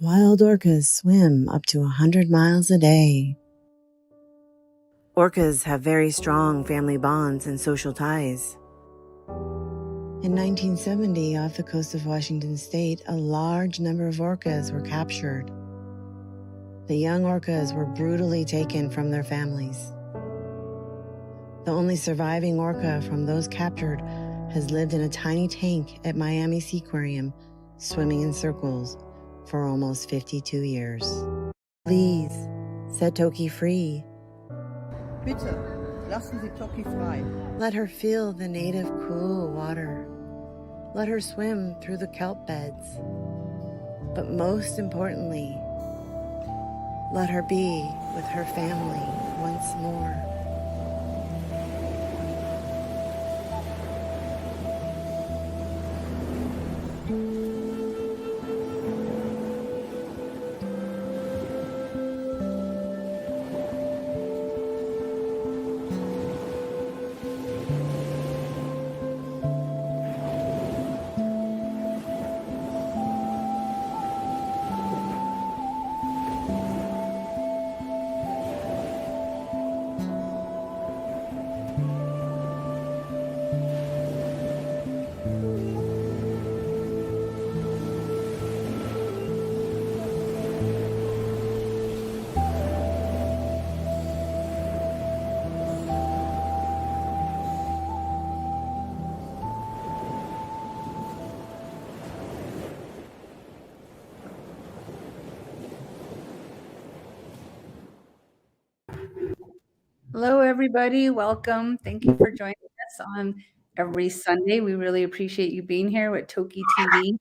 Wild orcas swim up to 100 miles a day. Orcas have very strong family bonds and social ties. In 1970, off the coast of Washington state, a large number of orcas were captured. The young orcas were brutally taken from their families. The only surviving orca from those captured has lived in a tiny tank at Miami Seaquarium, swimming in circles for almost 52 years. Please, set Toki free. Bitte, lassen Sie Toki frei. Let her feel the native cool water. Let her swim through the kelp beds. But most importantly, let her be with her family once more. Hello, everybody. Welcome. Thank you for joining us on every Sunday. We really appreciate you being here with TokiTV.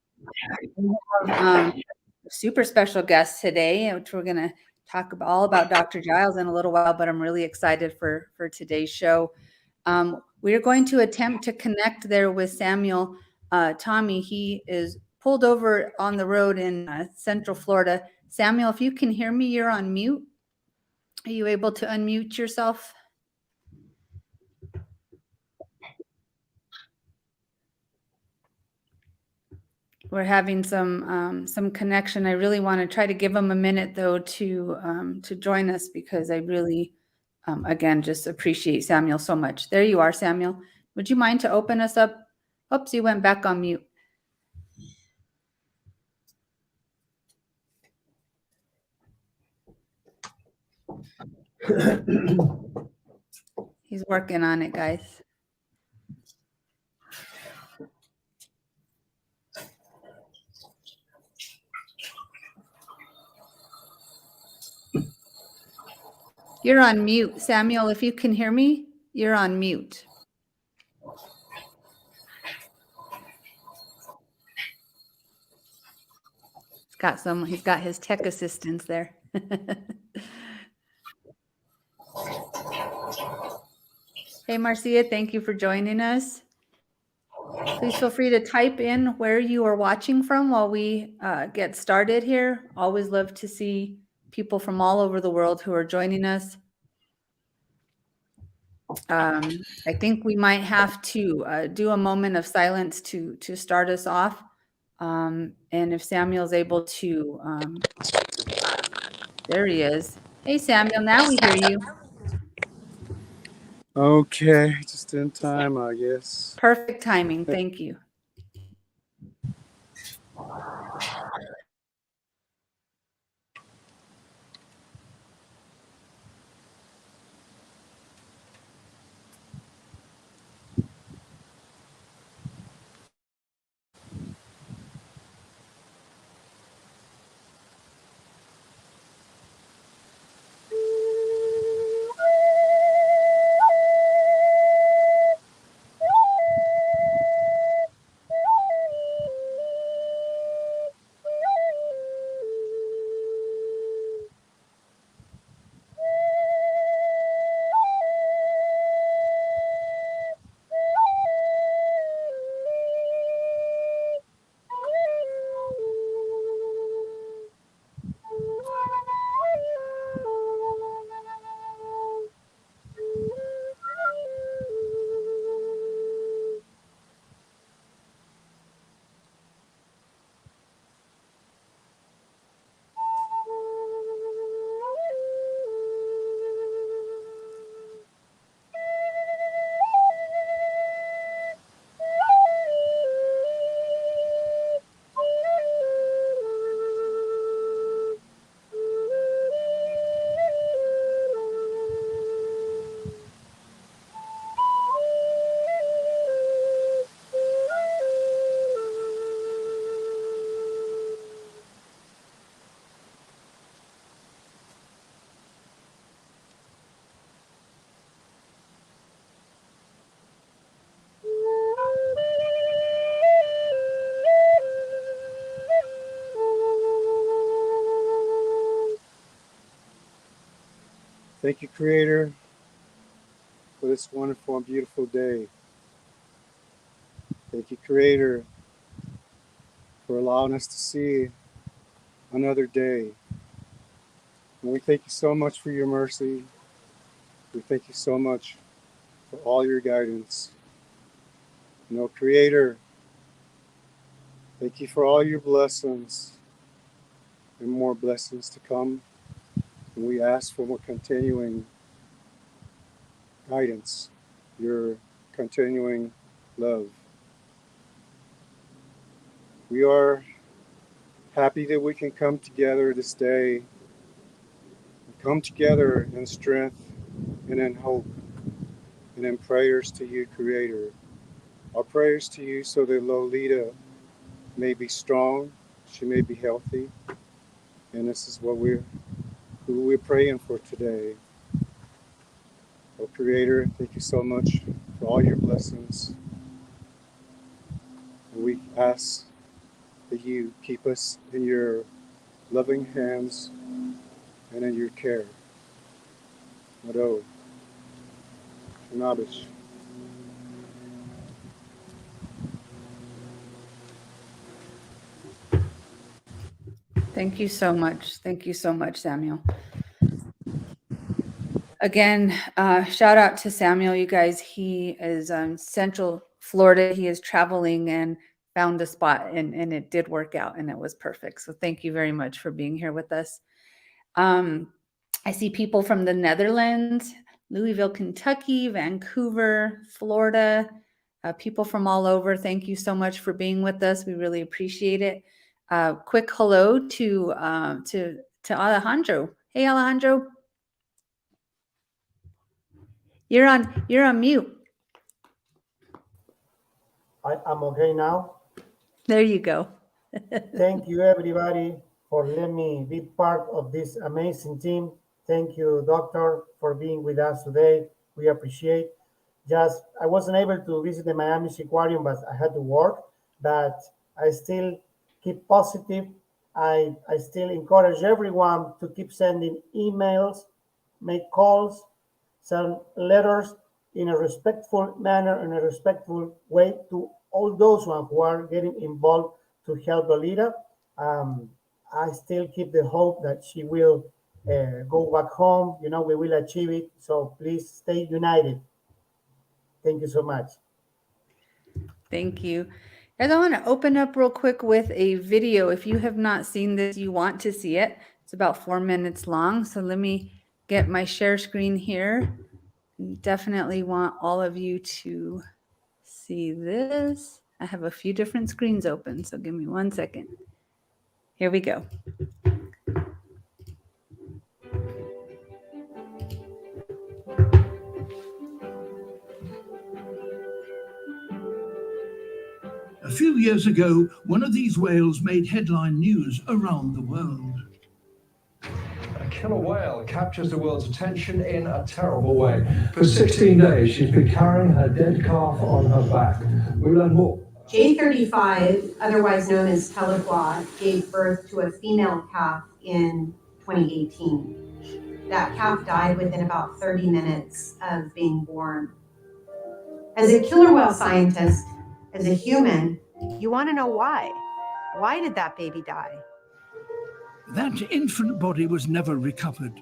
We have a super special guest today, which we're going to talk all about Dr. Giles in a little while, but I'm really excited for today's show. We are going to attempt to connect there with Samuel Tommy. He is pulled over on the road in Central Florida. Samuel, if you can hear me, you're on mute. Are you able to unmute yourself? We're having some connection. I really want to try to give him a minute though to join us because I really, again, just appreciate Samuel so much. There you are, Samuel. Would you mind to open us up? Oops, you went back on mute. He's working on it, guys. You're on mute, Samuel. If you can hear me, you're on mute. He's got his tech assistants there. Hey, Marcia, thank you for joining us. Please feel free to type in where you are watching from while we get started here. Always love to see people from all over the world who are joining us. I think we might have to do a moment of silence to start us off. And if Samuel's able to, there he is. Hey, Samuel, now we hear you. Okay, just in time, I guess. Perfect timing. Thank you. Thank you, Creator, for this wonderful and beautiful day. Thank you, Creator, for allowing us to see another day. And we thank you so much for your mercy. We thank you so much for all your guidance. Creator, thank you for all your blessings and more blessings to come. And we ask for more continuing guidance, your continuing love. We are happy that we can come together this day, come together in strength and in hope and in prayers to you, Creator. Our prayers to you so that Lolita may be strong, she may be healthy, and this is who we're praying for today. Oh, Creator, thank you so much for all your blessings. And we ask that you keep us in your loving hands and in your care. Sk'aliCh'ehl-tenaut. Thank you so much. Thank you so much, Samuel. Again, shout out to Samuel, you guys. He is in Central Florida. He is traveling and found a spot, and it did work out, and it was perfect. So thank you very much for being here with us. I see people from the Netherlands, Louisville, Kentucky, Vancouver, Florida, people from all over. Thank you so much for being with us. We really appreciate it. Quick hello to Alejandro. Hey, Alejandro. You're on mute. I'm okay now. There you go. Thank you, everybody, for letting me be part of this amazing team. Thank you, Doctor, for being with us today. We appreciate. I wasn't able to visit the Miami Aquarium, but I had to work. But I still keep positive. I still encourage everyone to keep sending emails, make calls, send letters in a respectful manner, in a respectful way to all those who are getting involved to help Lolita. I still keep the hope that she will go back home. We will achieve it. So please stay united. Thank you so much. Thank you. Guys, I want to open up real quick with a video. If you have not seen this, you want to see it. It's about 4 minutes long. So let me get my share screen here. Definitely want all of you to see this. I have a few different screens open, so give me 1 second. Here we go. A few years ago, one of these whales made headline news around the world. A killer whale captures the world's attention in a terrible way. For 16 days, she's been carrying her dead calf on her back. We learn more. J35, otherwise known as Sk'aliCh'ehl-tenaut, gave birth to a female calf in 2018. That calf died within about 30 minutes of being born. As a killer whale scientist, as a human, you want to know why. Why did that baby die? That infant body was never recovered,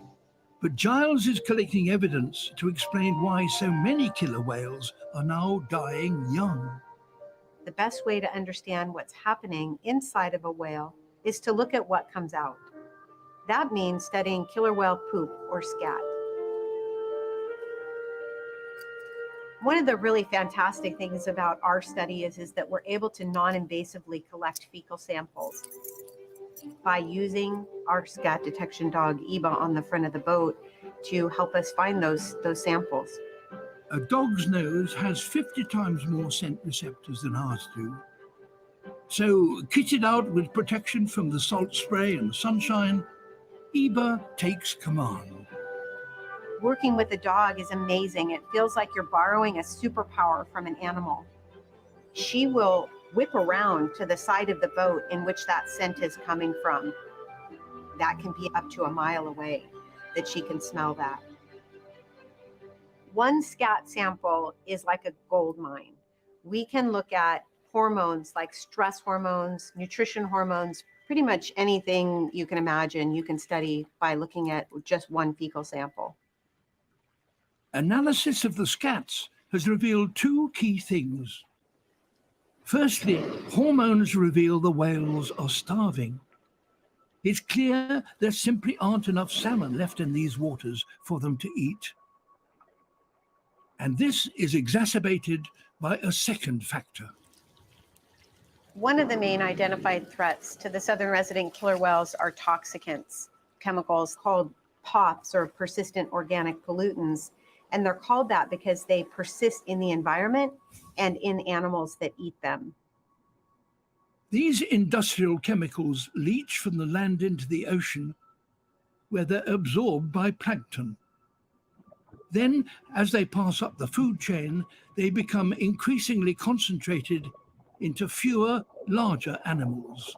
but Giles is collecting evidence to explain why so many killer whales are now dying young. The best way to understand what's happening inside of a whale is to look at what comes out. That means studying killer whale poop, or scat. One of the really fantastic things about our study is that we're able to non-invasively collect fecal samples by using our scat detection dog, Eva, on the front of the boat to help us find those samples. A dog's nose has 50 times more scent receptors than ours do. So, kitted out with protection from the salt spray and sunshine, Eva takes command. Working with a dog is amazing. It feels like you're borrowing a superpower from an animal. She will whip around to the side of the boat in which that scent is coming from. That can be up to a mile away that she can smell that. One scat sample is like a gold mine. We can look at hormones like stress hormones, nutrition hormones, pretty much anything you can imagine you can study by looking at just one fecal sample. Analysis of the scats has revealed two key things. Firstly, hormones reveal the whales are starving. It's clear there simply aren't enough salmon left in these waters for them to eat. And this is exacerbated by a second factor. One of the main identified threats to the southern resident killer whales are toxicants, chemicals called POPs or persistent organic pollutants. And they're called that because they persist in the environment and in animals that eat them. These industrial chemicals leach from the land into the ocean, where they're absorbed by plankton. Then, as they pass up the food chain, they become increasingly concentrated into fewer, larger animals,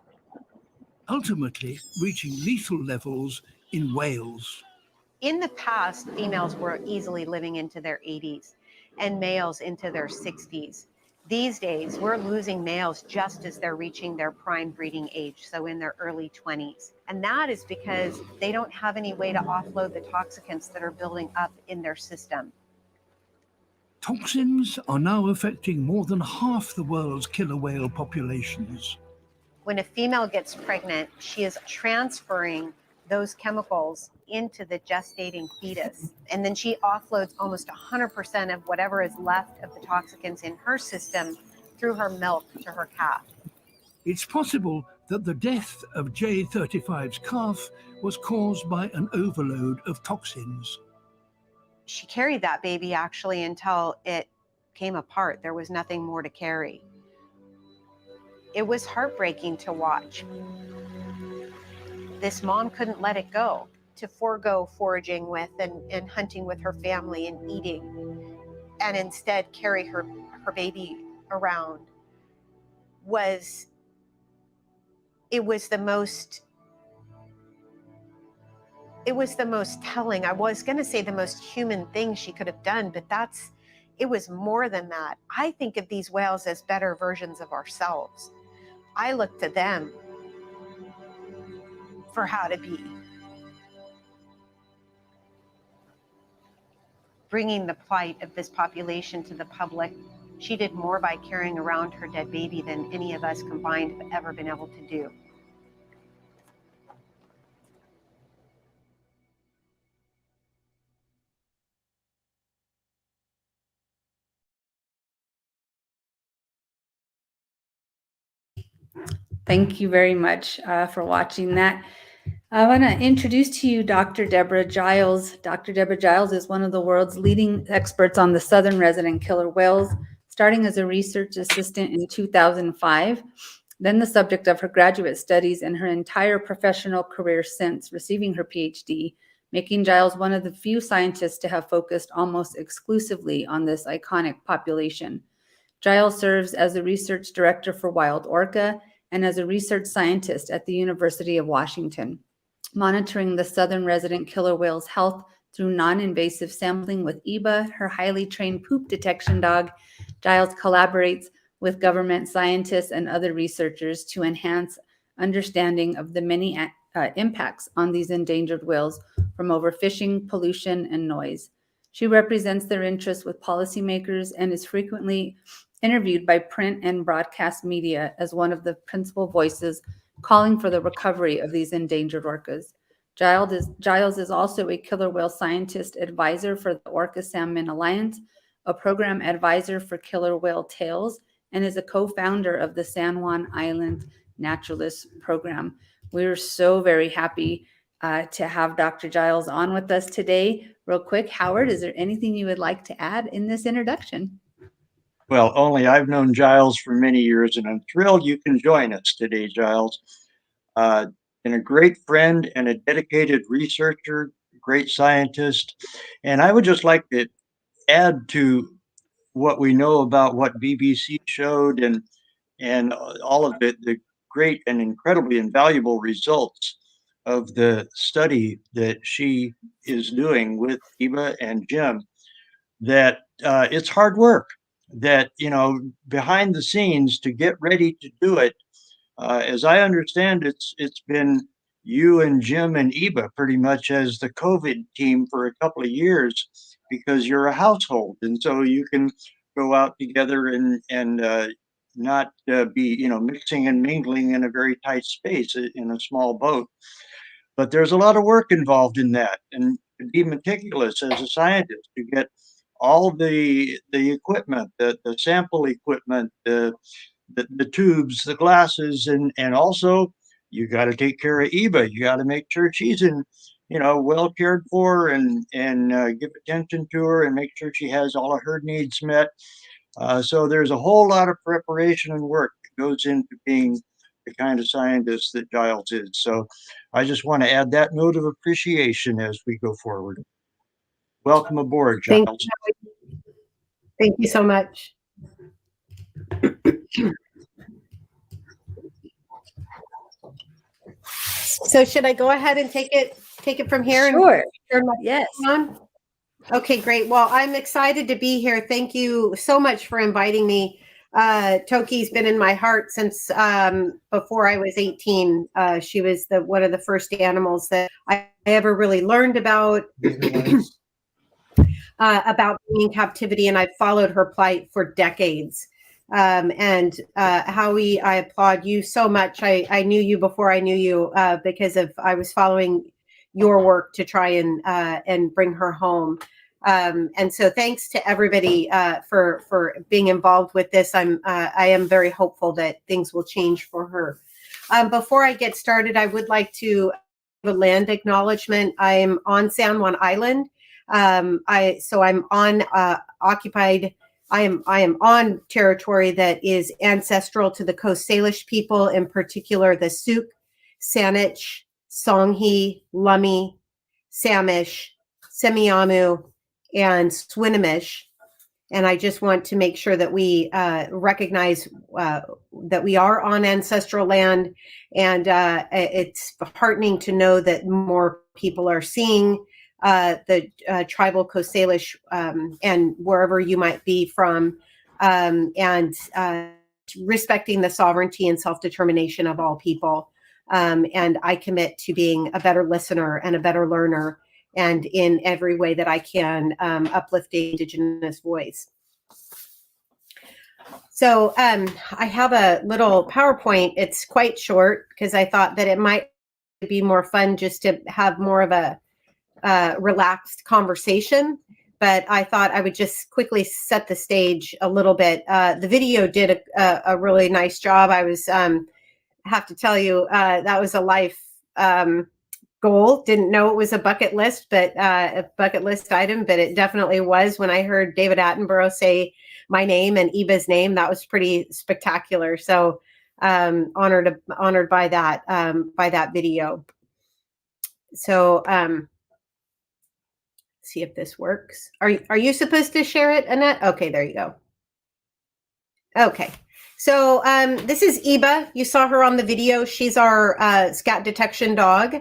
ultimately reaching lethal levels in whales. In the past, females were easily living into their 80s and males into their 60s. These days, we're losing males just as they're reaching their prime breeding age, so in their early 20s. And that is because they don't have any way to offload the toxicants that are building up in their system. Toxins are now affecting more than half the world's killer whale populations. When a female gets pregnant, she is transferring those chemicals into the gestating fetus. And then she offloads almost 100% of whatever is left of the toxicants in her system through her milk to her calf. It's possible that the death of J35's calf was caused by an overload of toxins. She carried that baby actually until it came apart. There was nothing more to carry. It was heartbreaking to watch. This mom couldn't let it go, to forego foraging with and hunting with her family and eating, and instead carry her baby around. It was the most telling. I was going to say the most human thing she could have done, but it was more than that. I think of these whales as better versions of ourselves. I look to them for how to be. Bringing the plight of this population to the public, she did more by carrying around her dead baby than any of us combined have ever been able to do. Thank you very much for watching that. I want to introduce to you Dr. Deborah Giles. Dr. Deborah Giles is one of the world's leading experts on the southern resident killer whales, starting as a research assistant in 2005, then the subject of her graduate studies and her entire professional career since receiving her PhD, making Giles one of the few scientists to have focused almost exclusively on this iconic population. Giles serves as the research director for Wild Orca and as a research scientist at the University of Washington, monitoring the southern resident killer whale's health through non-invasive sampling with Eba, her highly trained poop detection dog. Giles collaborates with government scientists and other researchers to enhance understanding of the many impacts on these endangered whales from overfishing, pollution, and noise. She represents their interests with policymakers and is frequently interviewed by print and broadcast media as one of the principal voices calling for the recovery of these endangered orcas. Giles is also a killer whale scientist advisor for the Orca Salmon Alliance, a program advisor for killer whale tails, and is a co-founder of the San Juan Island Naturalist Program. We're so very happy to have Dr. Giles on with us today. Real quick, Howard, is there anything you would like to add in this introduction? Well, only I've known Giles for many years, and I'm thrilled you can join us today, Giles. And a great friend and a dedicated researcher, great scientist. And I would just like to add to what we know about what BBC showed and all of the great and incredibly invaluable results of the study that she is doing with Eba and Jim. that it's hard work, that, behind the scenes to get ready to do it. As I understand, it's been you and Jim and Eva pretty much as the COVID team for a couple of years, because you're a household, and so you can go out together and not be mixing and mingling in a very tight space in a small boat. But there's a lot of work involved in that, and to be meticulous as a scientist to get all the equipment, the sample equipment, the tubes, the glasses, and also you got to take care of Eva. You got to make sure she's well cared for, and give attention to her and make sure she has all of her needs met. So there's a whole lot of preparation and work that goes into being the kind of scientist that Giles is. So I just want to add that note of appreciation as we go forward. Welcome aboard, Giles. Thank you so much. So should I go ahead and take it from here? Sure. And yes. On? Okay, great. Well, I'm excited to be here. Thank you so much for inviting me. Toki's been in my heart since before I was 18. She was one of the first animals that I ever really learned about about being in captivity, and I've followed her plight for decades. And Howie, I applaud you so much. I knew you before I knew you because I was following your work to try and bring her home. And so thanks to everybody for being involved with this. I am very hopeful that things will change for her. Before I get started, I would like to give a land acknowledgement. I'm on San Juan Island. I'm on occupied. I am on territory that is ancestral to the Coast Salish people, in particular the Suk, Saanich, Songhe, Lummi, Samish, Semiahmoo, and Swinomish. And I just want to make sure that we recognize that we are on ancestral land, and it's heartening to know that more people are seeing the tribal Coast Salish and wherever you might be from, and respecting the sovereignty and self-determination of all people. And I commit to being a better listener and a better learner, and in every way that I can, uplifting Indigenous voice. So I have a little PowerPoint. It's quite short because I thought that it might be more fun just to have more of a relaxed conversation, but I thought I would just quickly set the stage a little bit. The video did a really nice job. I was have to tell you that was a life goal. Didn't know it was a bucket list, but a bucket list item, but it definitely was. When I heard David Attenborough say my name and Eva's name, that was pretty spectacular. So honored by that video. So see if this works. Are you supposed to share it, Annette? Okay, there you go. Okay. So this is Eva. You saw her on the video. She's our scat detection dog.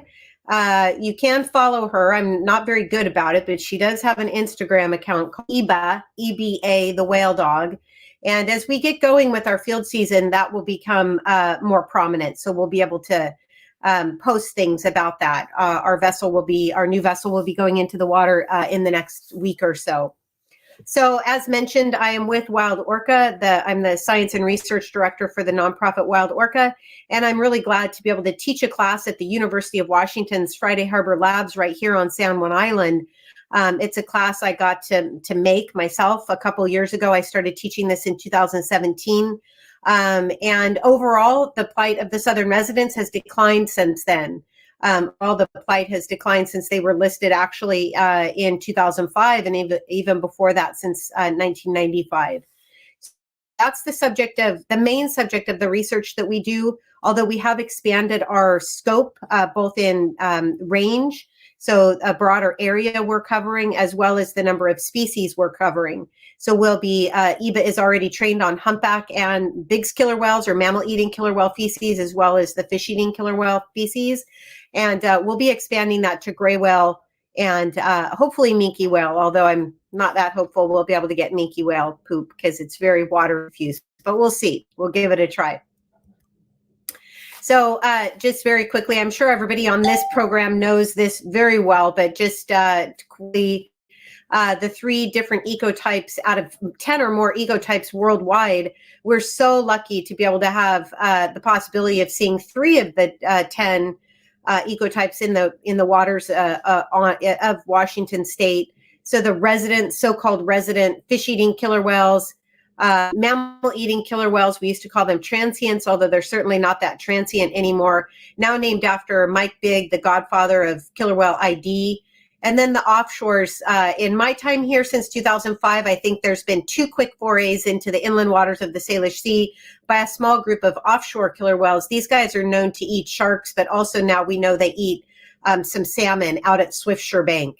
You can follow her. I'm not very good about it, but she does have an Instagram account called Eba, EBA, the whale dog. And as we get going with our field season, that will become more prominent. So we'll be able to post things about that. Our new vessel will be going into the water in the next week or so. So as mentioned, I am with Wild Orca. I'm the science and research director for the nonprofit Wild Orca, and I'm really glad to be able to teach a class at the University of Washington's Friday Harbor Labs right here on San Juan Island. It's a class I got to make myself a couple years ago. I started teaching this in 2017. And overall, the plight of the Southern residents has declined since then. All the plight has declined since they were listed actually in 2005, and even before that, since 1995. That's the main subject of the research that we do, although we have expanded our scope both in range, so a broader area we're covering, as well as the number of species we're covering. So we'll be, Eva is already trained on humpback and big killer whales or mammal-eating killer whale feces, as well as the fish-eating killer whale feces. And we'll be expanding that to gray whale and hopefully minke whale, although I'm not that hopeful we'll be able to get minke whale poop because it's very water infused, but we'll see. We'll give it a try. So just very quickly, I'm sure everybody on this program knows this very well, but just quickly, the 3 different ecotypes out of 10 or more ecotypes worldwide, we're so lucky to be able to have the possibility of seeing 3 of the 10 ecotypes in the waters of Washington State. So the so-called resident fish-eating killer whales, mammal-eating killer whales, we used to call them transients, although they're certainly not that transient anymore, now named after Mike Bigg, the godfather of killer whale ID. And then the offshores, in my time here since 2005, I think there's been 2 quick forays into the inland waters of the Salish Sea by a small group of offshore killer whales. These guys are known to eat sharks, but also now we know they eat some salmon out at Swiftsure Bank.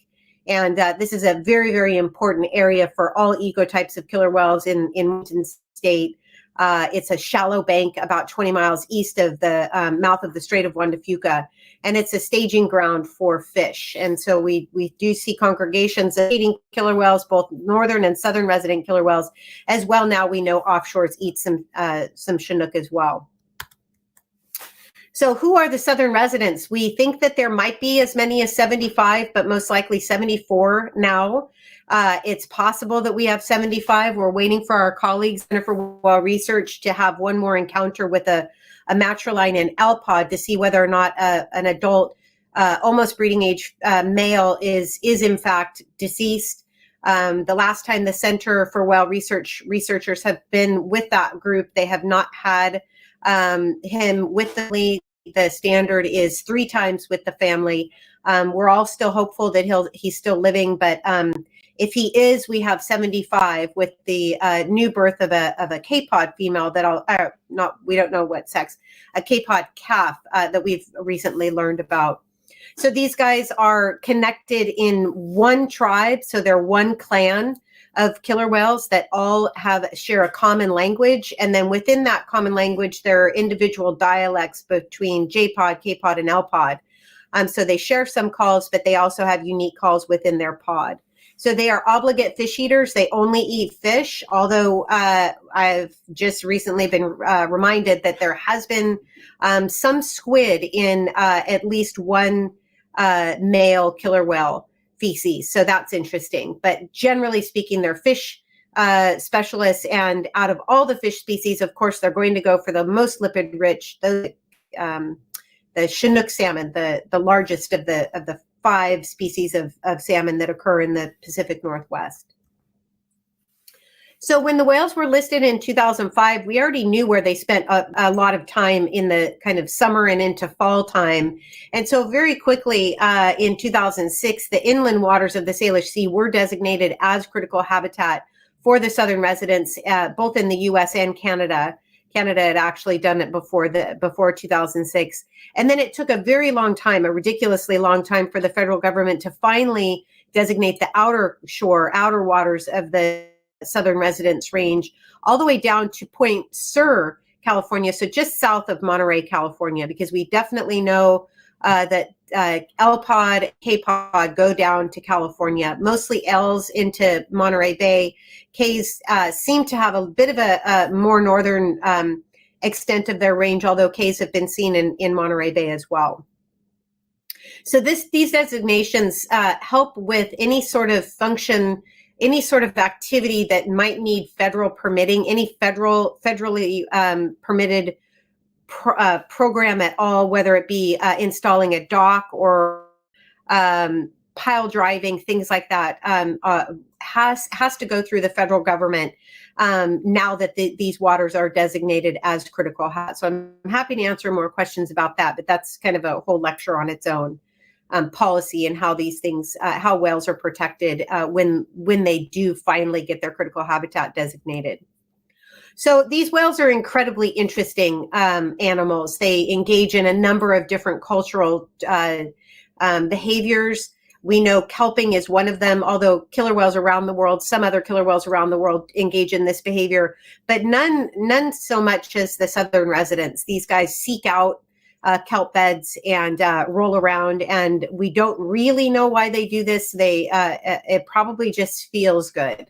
And this is a very, very important area for all ecotypes of killer whales in Washington State. It's a shallow bank about 20 miles east of the mouth of the Strait of Juan de Fuca, and it's a staging ground for fish. And so we do see congregations of eating killer whales, both northern and southern resident killer whales, as well. Now we know offshores eat some Chinook as well. So who are the southern residents? We think that there might be as many as 75, but most likely 74 now. It's possible that we have 75. We're waiting for our colleagues for Whale Research to have one more encounter with a matriline and L-pod to see whether or not an adult, almost breeding age male is in fact deceased. The last time the Center for Whale Research researchers have been with that group, they have not had him with the lead. The standard is 3 times with the family. We're all still hopeful that he's still living, but if he is, we have 75 with the new birth of a K-pod female that we don't know what sex, a K-pod calf that we've recently learned about. So these guys are connected in one tribe, so they're one clan of killer whales that all share a common language, and then within that common language there are individual dialects between J-pod, K-pod, and L-pod. So they share some calls, but they also have unique calls within their pod. So they are obligate fish eaters. They only eat fish, although I've just recently been reminded that there has been some squid in at least one male killer whale feces. So that's interesting. But generally speaking, they're fish specialists. And out of all the fish species, of course, they're going to go for the most lipid rich, the Chinook salmon, the largest of the 5 species of salmon that occur in the Pacific Northwest. So when the whales were listed in 2005, we already knew where they spent a lot of time in the kind of summer and into fall time. And so very quickly in 2006, the inland waters of the Salish Sea were designated as critical habitat for the southern residents, both in the US and Canada. Canada had actually done it before 2006. And then it took a very long time, a ridiculously long time, for the federal government to finally designate the outer waters of the southern residence range, all the way down to Point Sur, California, so just south of Monterey, California, because we definitely know that L-pod, K-pod go down to California, mostly L's into Monterey Bay. K's seem to have a bit of a more northern extent of their range, although K's have been seen in Monterey Bay as well. So these designations help with any sort of function, any sort of activity that might need federal permitting, any federally permitted program at all, whether it be installing a dock or pile driving, things like that, has to go through the federal government now that these waters are designated as critical habitat. So I'm happy to answer more questions about that, but that's kind of a whole lecture on its own. Policy and how these things, how whales are protected when they do finally get their critical habitat designated. So these whales are incredibly interesting animals. They engage in a number of different cultural behaviors. We know kelping is one of them, although killer whales around the world, some other killer whales around the world engage in this behavior, but none so much as the southern residents. These guys seek out kelp beds and roll around. And we don't really know why they do this. It probably just feels good.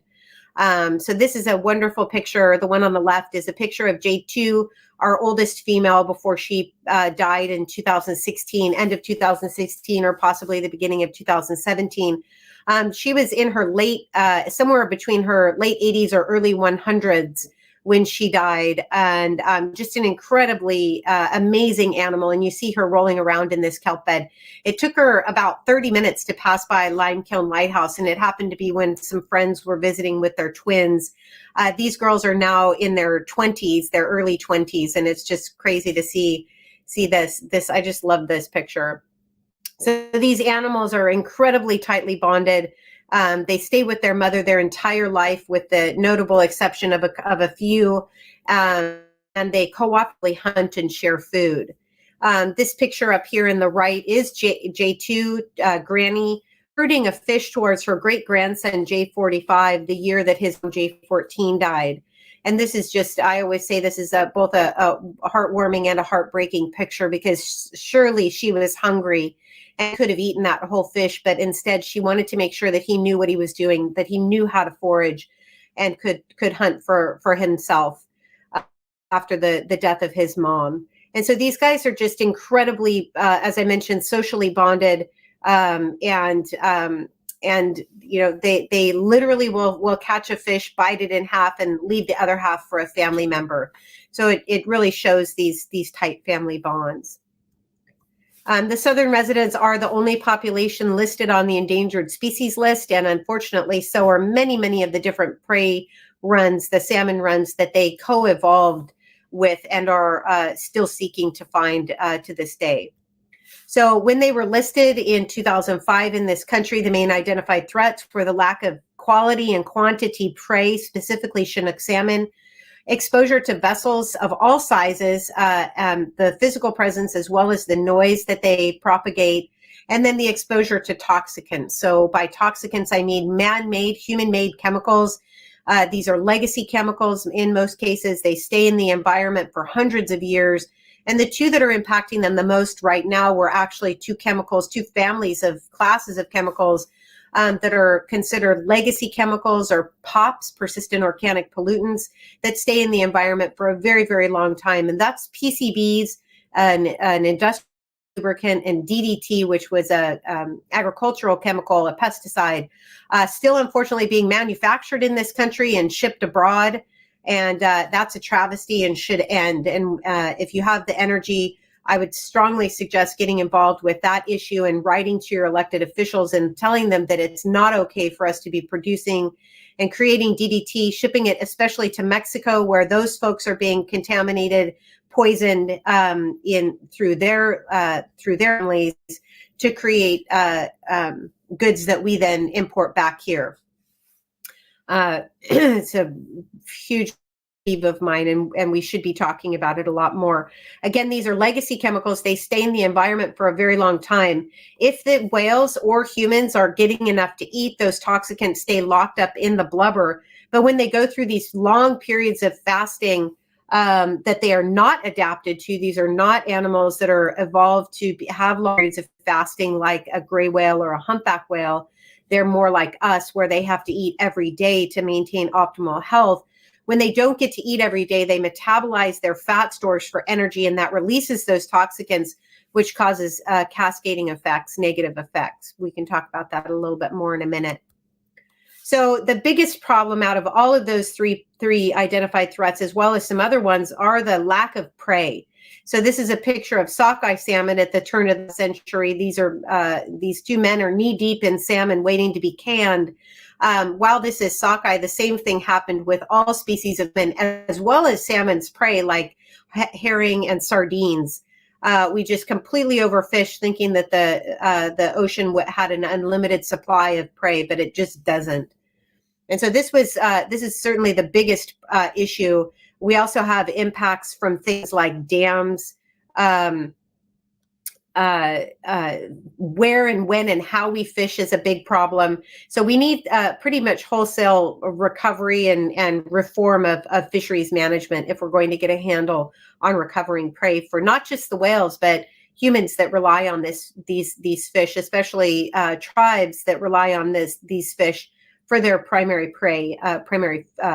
So this is a wonderful picture. The one on the left is a picture of J2, our oldest female, before she died in 2016, end of 2016, or possibly the beginning of 2017. She was in her somewhere between her late 80s or early 100s when she died, and just an incredibly amazing animal. And you see her rolling around in this kelp bed. It took her about 30 minutes to pass by Limekiln Lighthouse, and it happened to be when some friends were visiting with their twins. These girls are now in their 20s, their early 20s, and it's just crazy to see this. I just love this picture. So these animals are incredibly tightly bonded. They stay with their mother their entire life, with the notable exception of a few, and they co-operatively hunt and share food. This picture up here in the right is J2, Granny, herding a fish towards her great-grandson, J45, the year that his J14 died. And this is just, I always say this is both a heartwarming and a heartbreaking picture, because surely she was hungry and could have eaten that whole fish, but instead she wanted to make sure that he knew what he was doing, that he knew how to forage and could hunt for himself after the death of his mom. And so these guys are just incredibly, as I mentioned, socially bonded, and you know, they literally will catch a fish, bite it in half, and leave the other half for a family member. So it really shows these tight family bonds. The southern residents are the only population listed on the endangered species list, and unfortunately, so are many of the different prey runs, the salmon runs that they co-evolved with and are still seeking to find to this day. So when they were listed in 2005 in this country, the main identified threats were the lack of quality and quantity prey, specifically Chinook salmon, exposure to vessels of all sizes, the physical presence as well as the noise that they propagate, and then the exposure to toxicants. So by toxicants, I mean man-made, human-made chemicals. These are legacy chemicals. In most cases, they stay in the environment for hundreds of years. And the two that are impacting them the most right now were actually two families of classes of chemicals that are considered legacy chemicals, or POPs, persistent organic pollutants, that stay in the environment for a very long time. And that's PCBs, an industrial lubricant, and DDT, which was a agricultural chemical, a pesticide, still unfortunately being manufactured in this country and shipped abroad. And that's a travesty and should end. And if you have the energy, I would strongly suggest getting involved with that issue and writing to your elected officials and telling them that it's not okay for us to be producing and creating DDT, shipping it especially to Mexico, where those folks are being contaminated, poisoned through their families to create goods that we then import back here. It's a huge peeve of mine, and we should be talking about it a lot more. Again, these are legacy chemicals. They stay in the environment for a very long time. If the whales or humans are getting enough to eat, those toxicants stay locked up in the blubber. But when they go through these long periods of fasting that they are not adapted to, these are not animals that are evolved to have long periods of fasting like a gray whale or a humpback whale. They're more like us, where they have to eat every day to maintain optimal health. When they don't get to eat every day, they metabolize their fat stores for energy, and that releases those toxicants, which causes cascading effects, negative effects. We can talk about that a little bit more in a minute. So the biggest problem out of all of those three identified threats, as well as some other ones, are the lack of prey. So this is a picture of sockeye salmon at the turn of the century. These two men are knee deep in salmon waiting to be canned. While this is sockeye, the same thing happened with all species of salmon, as well as salmon's prey like herring and sardines. We just completely overfished, thinking that the ocean had an unlimited supply of prey, but it just doesn't. And so this is certainly the biggest issue. We also have impacts from things like dams, where and when and how we fish is a big problem. So we need pretty much wholesale recovery and reform of fisheries management if we're going to get a handle on recovering prey for not just the whales, but humans that rely on these fish, especially tribes that rely on these fish for their primary prey,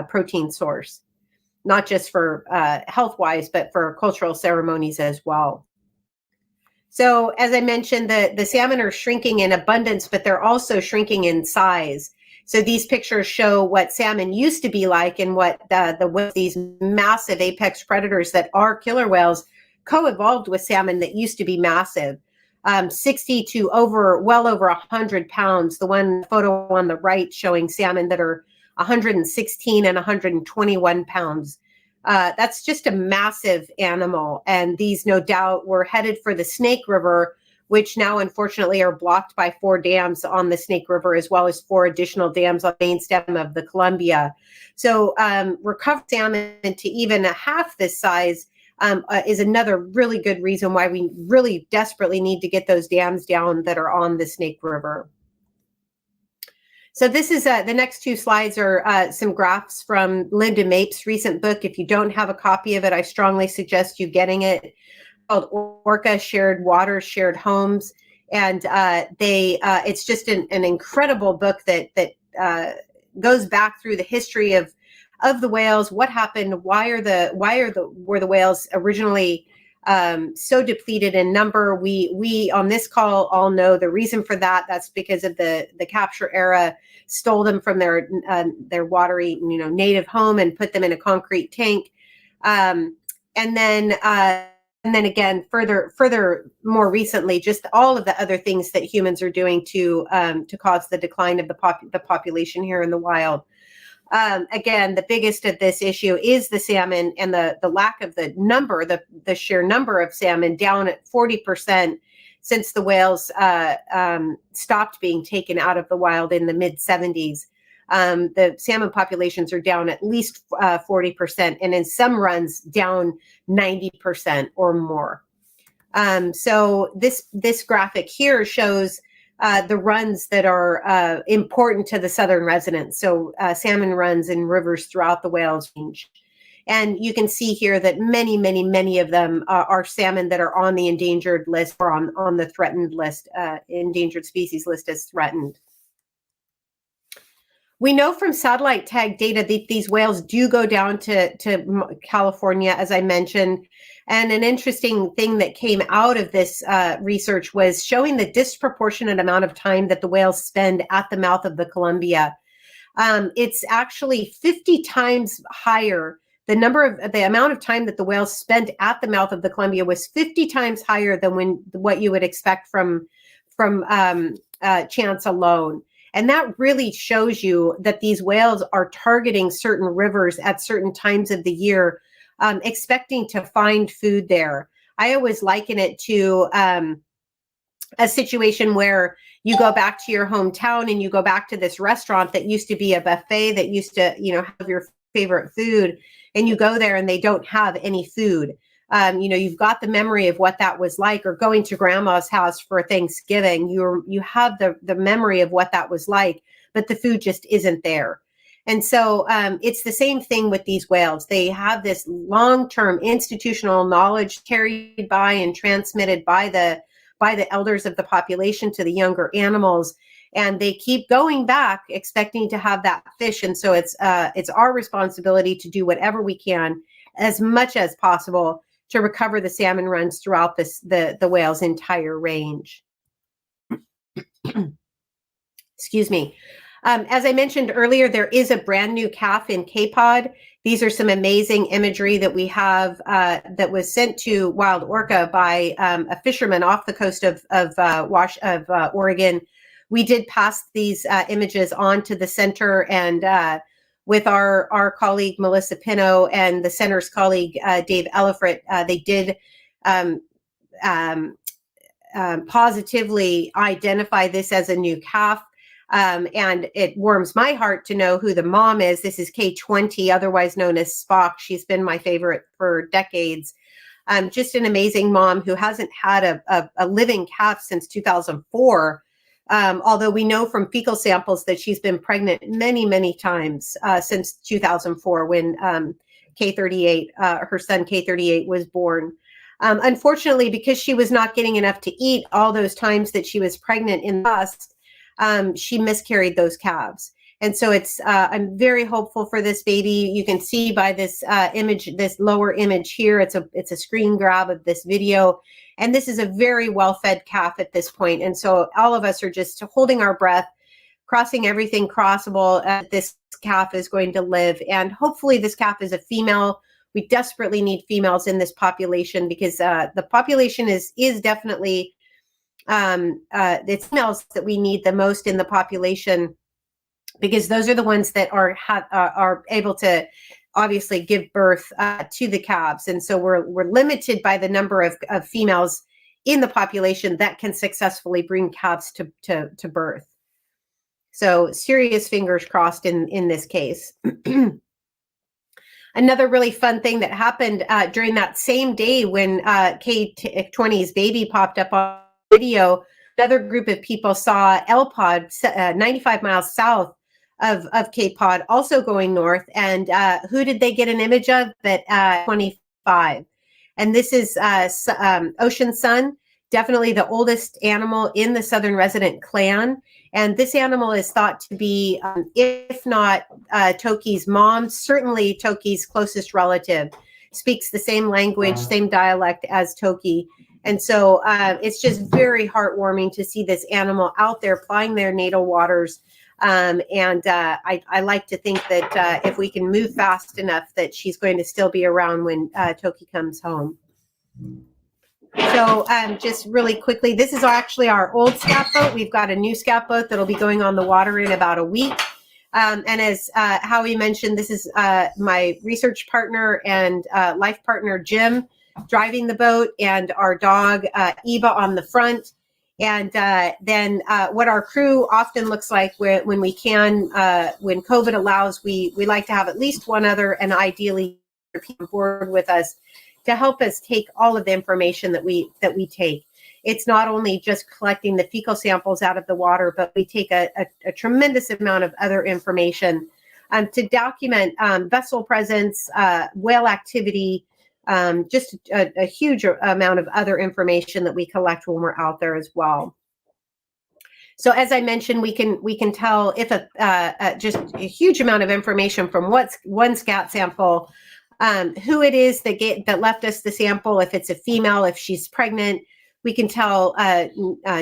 protein source, not just for health-wise, but for cultural ceremonies as well. So as I mentioned, the salmon are shrinking in abundance, but they're also shrinking in size. So these pictures show what salmon used to be like and what these massive apex predators that are killer whales co-evolved with salmon that used to be massive, 60 to well over 100 pounds. The one photo on the right showing salmon that are 116 and 121 pounds. That's just a massive animal. And these, no doubt, were headed for the Snake River, which now, unfortunately, are blocked by 4 dams on the Snake River, as well as 4 additional dams on the main stem of the Columbia. So recovered salmon to even half this size is another really good reason why we really desperately need to get those dams down that are on the Snake River. So this is the next 2 slides are some graphs from Linda Mape's recent book. If you don't have a copy of it, I strongly suggest you getting it. Called Orca: Shared Waters, Shared Homes, and it's just an incredible book that goes back through the history of the whales. What happened? Were the whales originally so depleted in number? We on this call all know the reason for that. That's because of the capture era stole them from their watery, native home and put them in a concrete tank. And then again, further more recently, just all of the other things that humans are doing to cause the decline of the population here in the wild. Again, the biggest of this issue is the salmon and the lack of the sheer number of salmon, down at 40% since the whales stopped being taken out of the wild in the mid-70s. The salmon populations are down at least 40%, and in some runs down 90% or more. So this graphic here shows the runs that are important to the southern residents. So salmon runs in rivers throughout the Wales Range. And you can see here that many of them are salmon that are on the endangered list or on the threatened list, endangered species list as threatened. We know from satellite tag data that these whales do go down to California, as I mentioned. And an interesting thing that came out of this research was showing the disproportionate amount of time that the whales spend at the mouth of the Columbia. It's actually 50 times higher. The amount of time that the whales spent at the mouth of the Columbia was 50 times higher than what you would expect from chance alone. And that really shows you that these whales are targeting certain rivers at certain times of the year, expecting to find food there. I always liken it to a situation where you go back to your hometown and you go back to this restaurant that used to be a buffet that used to, have your favorite food, and you go there and they don't have any food. You've got the memory of what that was like, or going to grandma's house for Thanksgiving. You have the memory of what that was like, but the food just isn't there. And so it's the same thing with these whales. They have this long-term institutional knowledge carried by and transmitted by the elders of the population to the younger animals, and they keep going back expecting to have that fish. And so it's our responsibility to do whatever we can, as much as possible, to recover the salmon runs throughout the whale's entire range. Excuse me. As I mentioned earlier, there is a brand new calf in K-Pod. These are some amazing imagery that we have that was sent to Wild Orca by a fisherman off the coast of Oregon. We did pass these images on to the center, and with our colleague Melissa Pino and the center's colleague Dave Ellifrit, they did positively identify this as a new calf. And it warms my heart to know who the mom is. This is K20, otherwise known as Spock. She's been my favorite for decades. Just an amazing mom who hasn't had a living calf since 2004. Although we know from fecal samples that she's been pregnant many, many times since 2004 when K38, her son K38 was born. Unfortunately, because she was not getting enough to eat all those times that she was pregnant in the past, she miscarried those calves. And so I'm very hopeful for this baby. You can see by this image, this lower image here, it's a screen grab of this video. And this is a very well-fed calf at this point. And so all of us are just holding our breath, crossing everything crossable. This calf is going to live. And hopefully this calf is a female. We desperately need females in this population because the population is definitely, it's females that we need the most in the population, because those are the ones that are able to obviously give birth to the calves. And so we're limited by the number of females in the population that can successfully bring calves to birth. So serious fingers crossed in this case. Another really fun thing that happened during that same day when K20's baby popped up on video, another group of people saw L-Pod 95 miles south of Cape Cod also going north. And who did they get an image of? That 25. And this is Ocean Sun, definitely the oldest animal in the Southern Resident clan. And this animal is thought to be, if not Toki's mom, certainly Toki's closest relative, speaks the same language, same dialect as Toki. And so it's just very heartwarming to see this animal out there plying their natal waters. I like to think that if we can move fast enough, that she's going to still be around when Toki comes home. So just really quickly, this is actually our old scout boat. We've got a new scout boat that'll be going on the water in about a week. And as Howie mentioned, this is my research partner and life partner, Jim, driving the boat, and our dog, Eva, on the front. And then what our crew often looks like when we can, when COVID allows, we like to have at least one other, and ideally people on board with us to help us take all of the information that we take. It's not only just collecting the fecal samples out of the water, but we take a tremendous amount of other information to document vessel presence, whale activity, just a huge amount of other information that we collect when we're out there as well. So as I mentioned, we can tell if just a huge amount of information from what's one scat sample, who it is that left us the sample, if it's a female, if she's pregnant. We can tell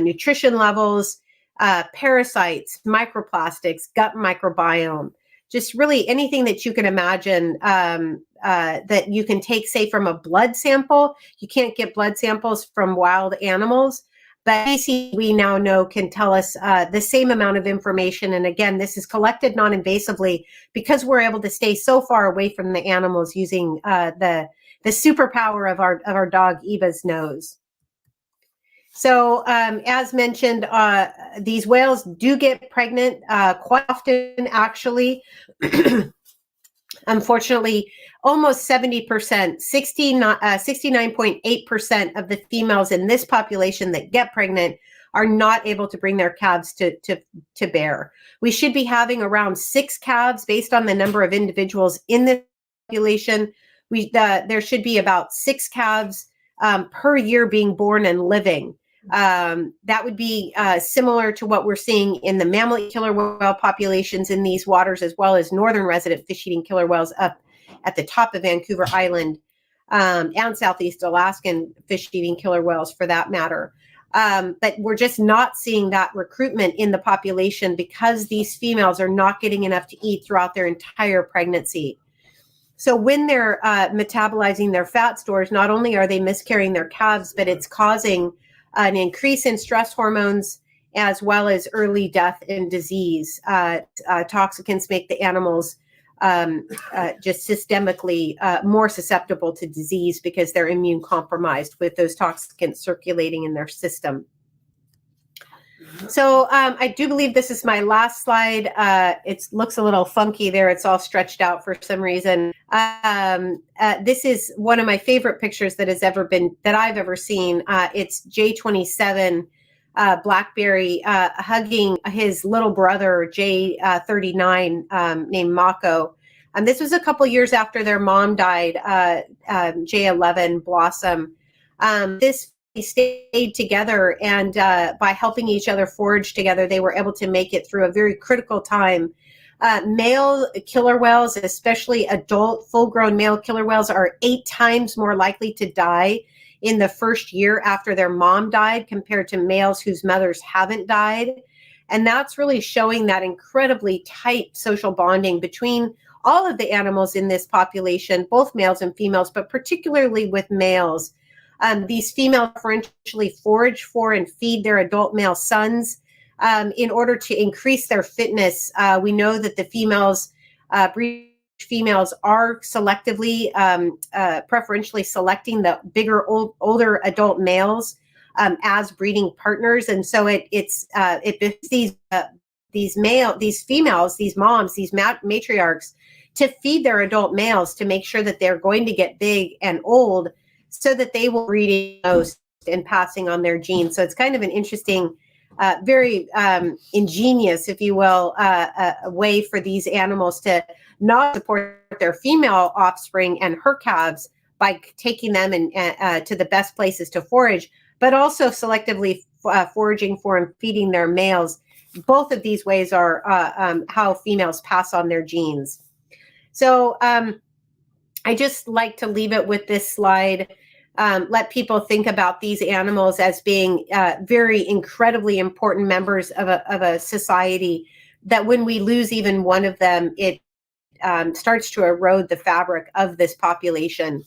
nutrition levels, parasites, microplastics, gut microbiome, just really anything that you can imagine that you can take, say, from a blood sample. You can't get blood samples from wild animals, but we now know can tell us the same amount of information. And again, this is collected non-invasively because we're able to stay so far away from the animals using the superpower of our dog Eva's nose. So as mentioned, these whales do get pregnant quite often, actually. Unfortunately, almost 70%, 69.8% of the females in this population that get pregnant are not able to bring their calves to bear. We should be having around 6 calves based on the number of individuals in the population. There should be about 6 calves per year being born and living. That would be similar to what we're seeing in the mammal killer whale populations in these waters, as well as northern resident fish-eating killer whales up at the top of Vancouver Island, and Southeast Alaskan fish-eating killer whales for that matter. But we're just not seeing that recruitment in the population because these females are not getting enough to eat throughout their entire pregnancy. So when they're metabolizing their fat stores, not only are they miscarrying their calves, but it's causing an increase in stress hormones, as well as early death and disease. Toxicants make the animals just systemically more susceptible to disease because they're immune compromised with those toxicants circulating in their system. So I do believe this is my last slide. It looks a little funky there. It's all stretched out for some reason. This is one of my favorite pictures that I've ever seen. It's J27 Blackberry hugging his little brother J39 named Mako. This was a couple years after their mom died, J11 Blossom. This stayed together, and by helping each other forage together, they were able to make it through a very critical time. Male killer whales, especially adult full-grown male killer whales, are 8 times more likely to die in the first year after their mom died compared to males whose mothers haven't died. And that's really showing that incredibly tight social bonding between all of the animals in this population, both males and females, but particularly with males. These females preferentially forage for and feed their adult male sons in order to increase their fitness. We know that the breed females are selectively, preferentially selecting the bigger, older adult males as breeding partners, and so it these females, these moms, these matriarchs, to feed their adult males to make sure that they're going to get big and old, so that they will breed most and passing on their genes. So it's kind of an interesting, very ingenious, if you will, a way for these animals to not support their female offspring and her calves by taking them to the best places to forage, but also selectively foraging for and feeding their males. Both of these ways are how females pass on their genes. So I just like to leave it with this slide. Let people think about these animals as being very incredibly important members of a society, that when we lose even one of them, it starts to erode the fabric of this population.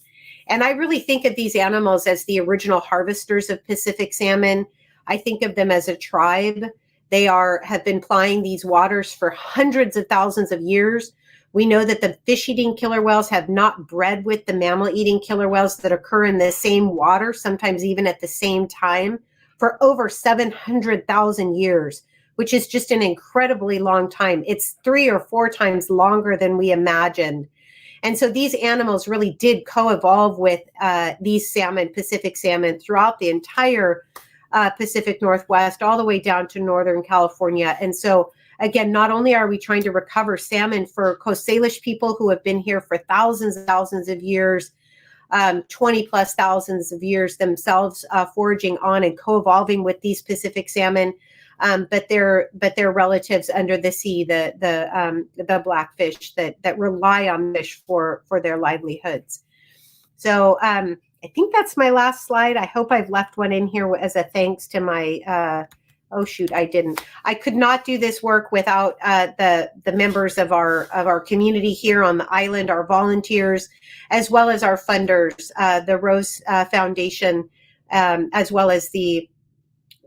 And I really think of these animals as the original harvesters of Pacific salmon. I think of them as a tribe. They have been plying these waters for hundreds of thousands of years. We know that the fish-eating killer whales have not bred with the mammal-eating killer whales that occur in the same water, sometimes even at the same time, for over 700,000 years, which is just an incredibly long time. It's 3 or 4 times longer than we imagined. And so these animals really did co-evolve with these salmon, Pacific salmon, throughout the entire Pacific Northwest, all the way down to Northern California. And so again, not only are we trying to recover salmon for Coast Salish people who have been here for thousands and thousands of years, 20 plus thousands of years themselves, foraging on and co-evolving with these Pacific salmon, but their relatives under the sea, the blackfish that rely on fish for their livelihoods. So I think that's my last slide. I hope I've left one in here as a thanks to my. Oh shoot, I didn't. I could not do this work without the members of our community here on the island, our volunteers, as well as our funders, the Rose Foundation, as well as the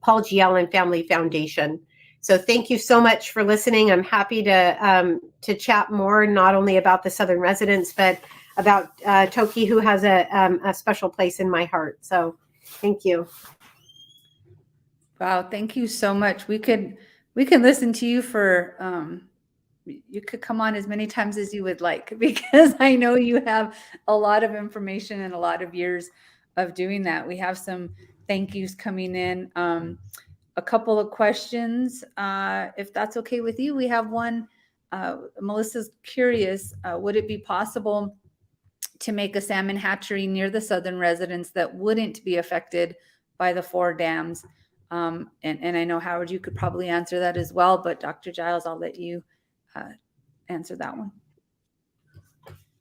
Paul G. Allen Family Foundation. So thank you so much for listening. I'm happy to chat more, not only about the Southern residents, but about Toki, who has a special place in my heart. So thank you. Wow, thank you so much. We could listen to you for you could come on as many times as you would like, because I know you have a lot of information and a lot of years of doing that. We have some thank yous coming in. A couple of questions, if that's okay with you. We have one. Melissa's curious, would it be possible to make a salmon hatchery near the Southern residents that wouldn't be affected by the 4 dams? And I know, Howard, you could probably answer that as well, but Dr. Giles, I'll let you answer that one.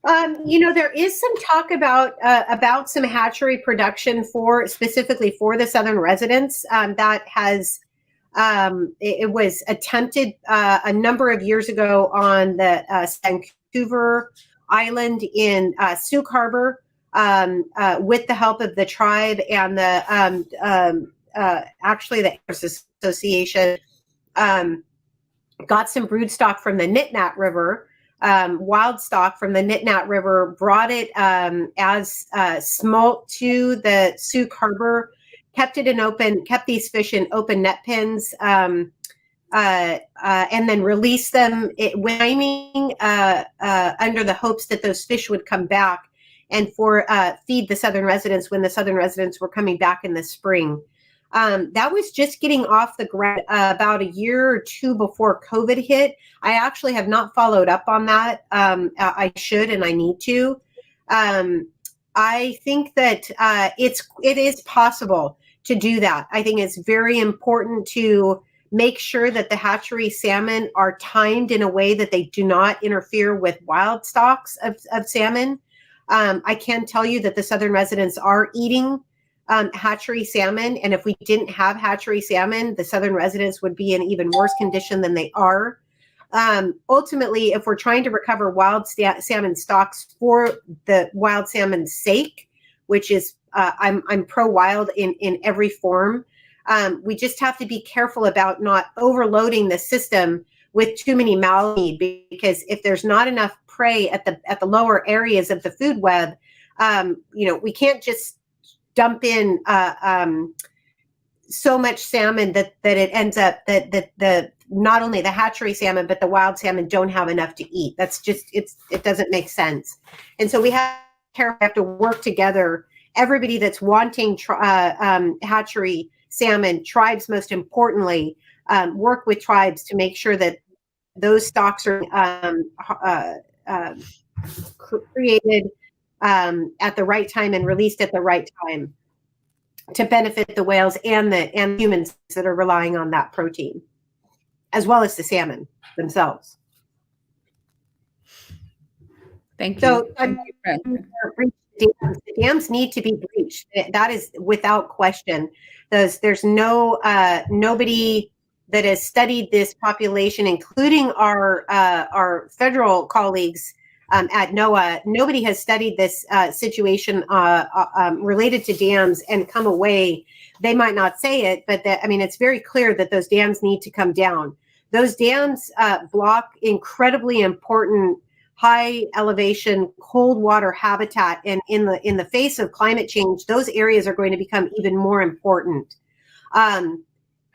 There is some talk about some hatchery production specifically for the Southern residents that has it was attempted a number of years ago on the Vancouver Island in Sioux Harbor with the help of the tribe and actually the Association got some brood stock from the Nitnat River. Wild stock from the Nitnat River, brought it as smolt to the Sioux Harbor kept these fish in open net pens, and then released them timing under the hopes that those fish would come back and feed the southern residents when the southern residents were coming back in the spring. That was just getting off the ground about a year or two before COVID hit. I actually have not followed up on that. I should, and I need to. I think that it is possible to do that. I think it's very important to make sure that the hatchery salmon are timed in a way that they do not interfere with wild stocks of salmon. I can tell you that the southern residents are eating hatchery salmon, and if we didn't have hatchery salmon, the southern residents would be in even worse condition than they are. Ultimately, if we're trying to recover wild salmon stocks for the wild salmon's sake, which is I'm pro-wild in every form, we just have to be careful about not overloading the system with too many mouths, because if there's not enough prey at the lower areas of the food web, we can't just dump in so much salmon that it ends up that the not only the hatchery salmon but the wild salmon don't have enough to eat. That's just it doesn't make sense. And so we have to work together. Everybody that's wanting hatchery salmon, tribes most importantly, work with tribes to make sure that those stocks are created at the right time and released at the right time to benefit the whales and humans that are relying on that protein, as well as the salmon themselves. Thank you. So Thank you, the dams need to be breached. That is without question. There's nobody that has studied this population, including our federal colleagues at NOAA. Nobody has studied this situation related to dams and come away. They might not say it, but it's very clear that those dams need to come down. Those dams block incredibly important high elevation cold water habitat, and in the face of climate change, those areas are going to become even more important.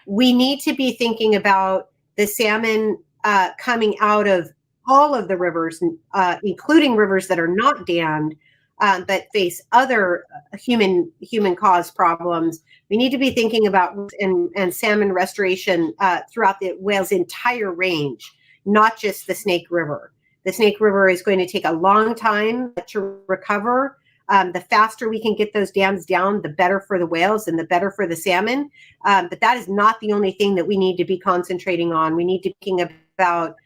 We need to be thinking about the salmon coming out of all of the rivers, including rivers that are not dammed, but face other human caused problems. We need to be thinking about and salmon restoration throughout the whale's entire range, not just the Snake River. The Snake River is going to take a long time to recover. The faster we can get those dams down, the better for the whales and the better for the salmon. But that is not the only thing that we need to be concentrating on. We need to be thinking about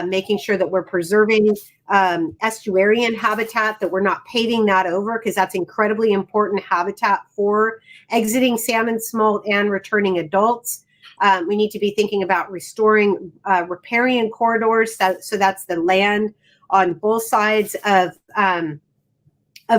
making sure that we're preserving estuarian habitat, that we're not paving that over, because that's incredibly important habitat for exiting salmon smolt and returning adults. We need to be thinking about restoring riparian corridors. So that's the land on both sides of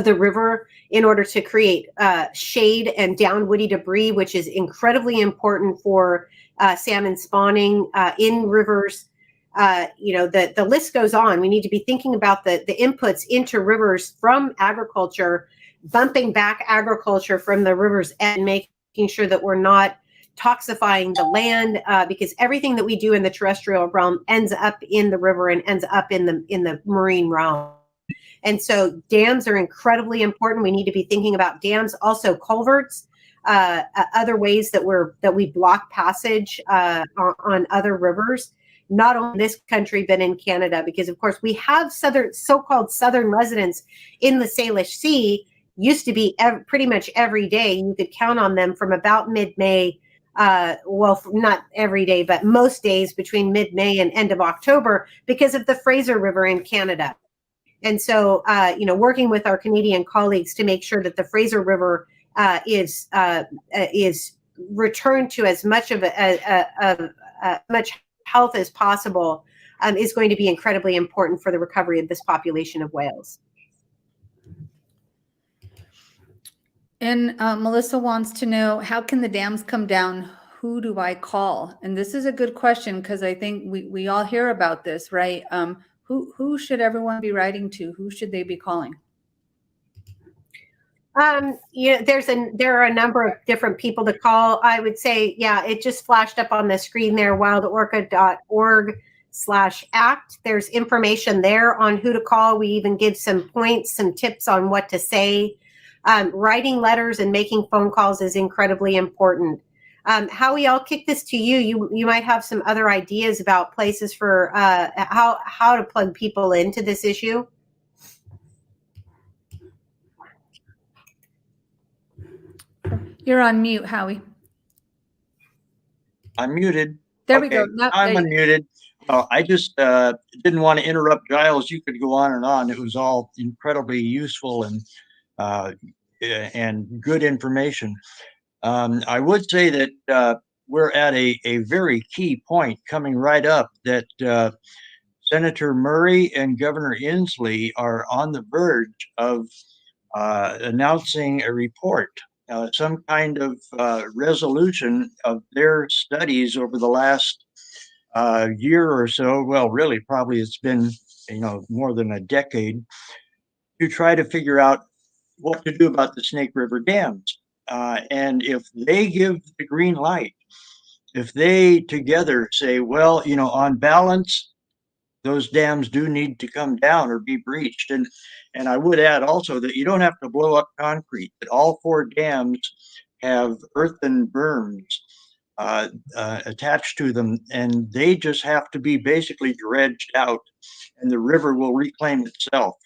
the river in order to create shade and down woody debris, which is incredibly important for salmon spawning in rivers. The list goes on. We need to be thinking about the inputs into rivers from agriculture, bumping back agriculture from the rivers and making sure that we're not toxifying the land, because everything that we do in the terrestrial realm ends up in the river and ends up in the marine realm. And so dams are incredibly important. We need to be thinking about dams, also culverts, other ways that we block passage on other rivers, not only in this country but in Canada, because of course we have so-called southern residents in the Salish Sea. Used to be pretty much every day. You could count on them from about mid-May. Not every day, but most days between mid-May and end of October, because of the Fraser River in Canada. And so, working with our Canadian colleagues to make sure that the Fraser River is returned to as much of much health as possible is going to be incredibly important for the recovery of this population of whales. And Melissa wants to know, how can the dams come down? Who do I call? And this is a good question, because I think we all hear about this, right? Who should everyone be writing to? Who should they be calling? There are a number of different people to call. I would say, yeah, it just flashed up on the screen there, wildorca.org/act. There's information there on who to call. We even give some points, some tips on what to say. Writing letters and making phone calls is incredibly important. Howie, I'll kick this to you. You might have some other ideas about places for how to plug people into this issue. You're on mute, Howie. I'm muted. There okay, we go. No, I'm there you go. unmuted. I just didn't want to interrupt Giles. You could go on and on. It was all incredibly useful and good information. I would say that we're at a very key point coming right up that Senator Murray and Governor Inslee are on the verge of announcing a report, some kind of resolution of their studies over the last year or so. Well, really, probably it's been more than a decade, to try to figure out what to do about the Snake River dams. And if they give the green light, if they together say, well, on balance, those dams do need to come down or be breached. And I would add also that you don't have to blow up concrete, that all 4 dams have earthen berms attached to them, and they just have to be basically dredged out, and the river will reclaim itself.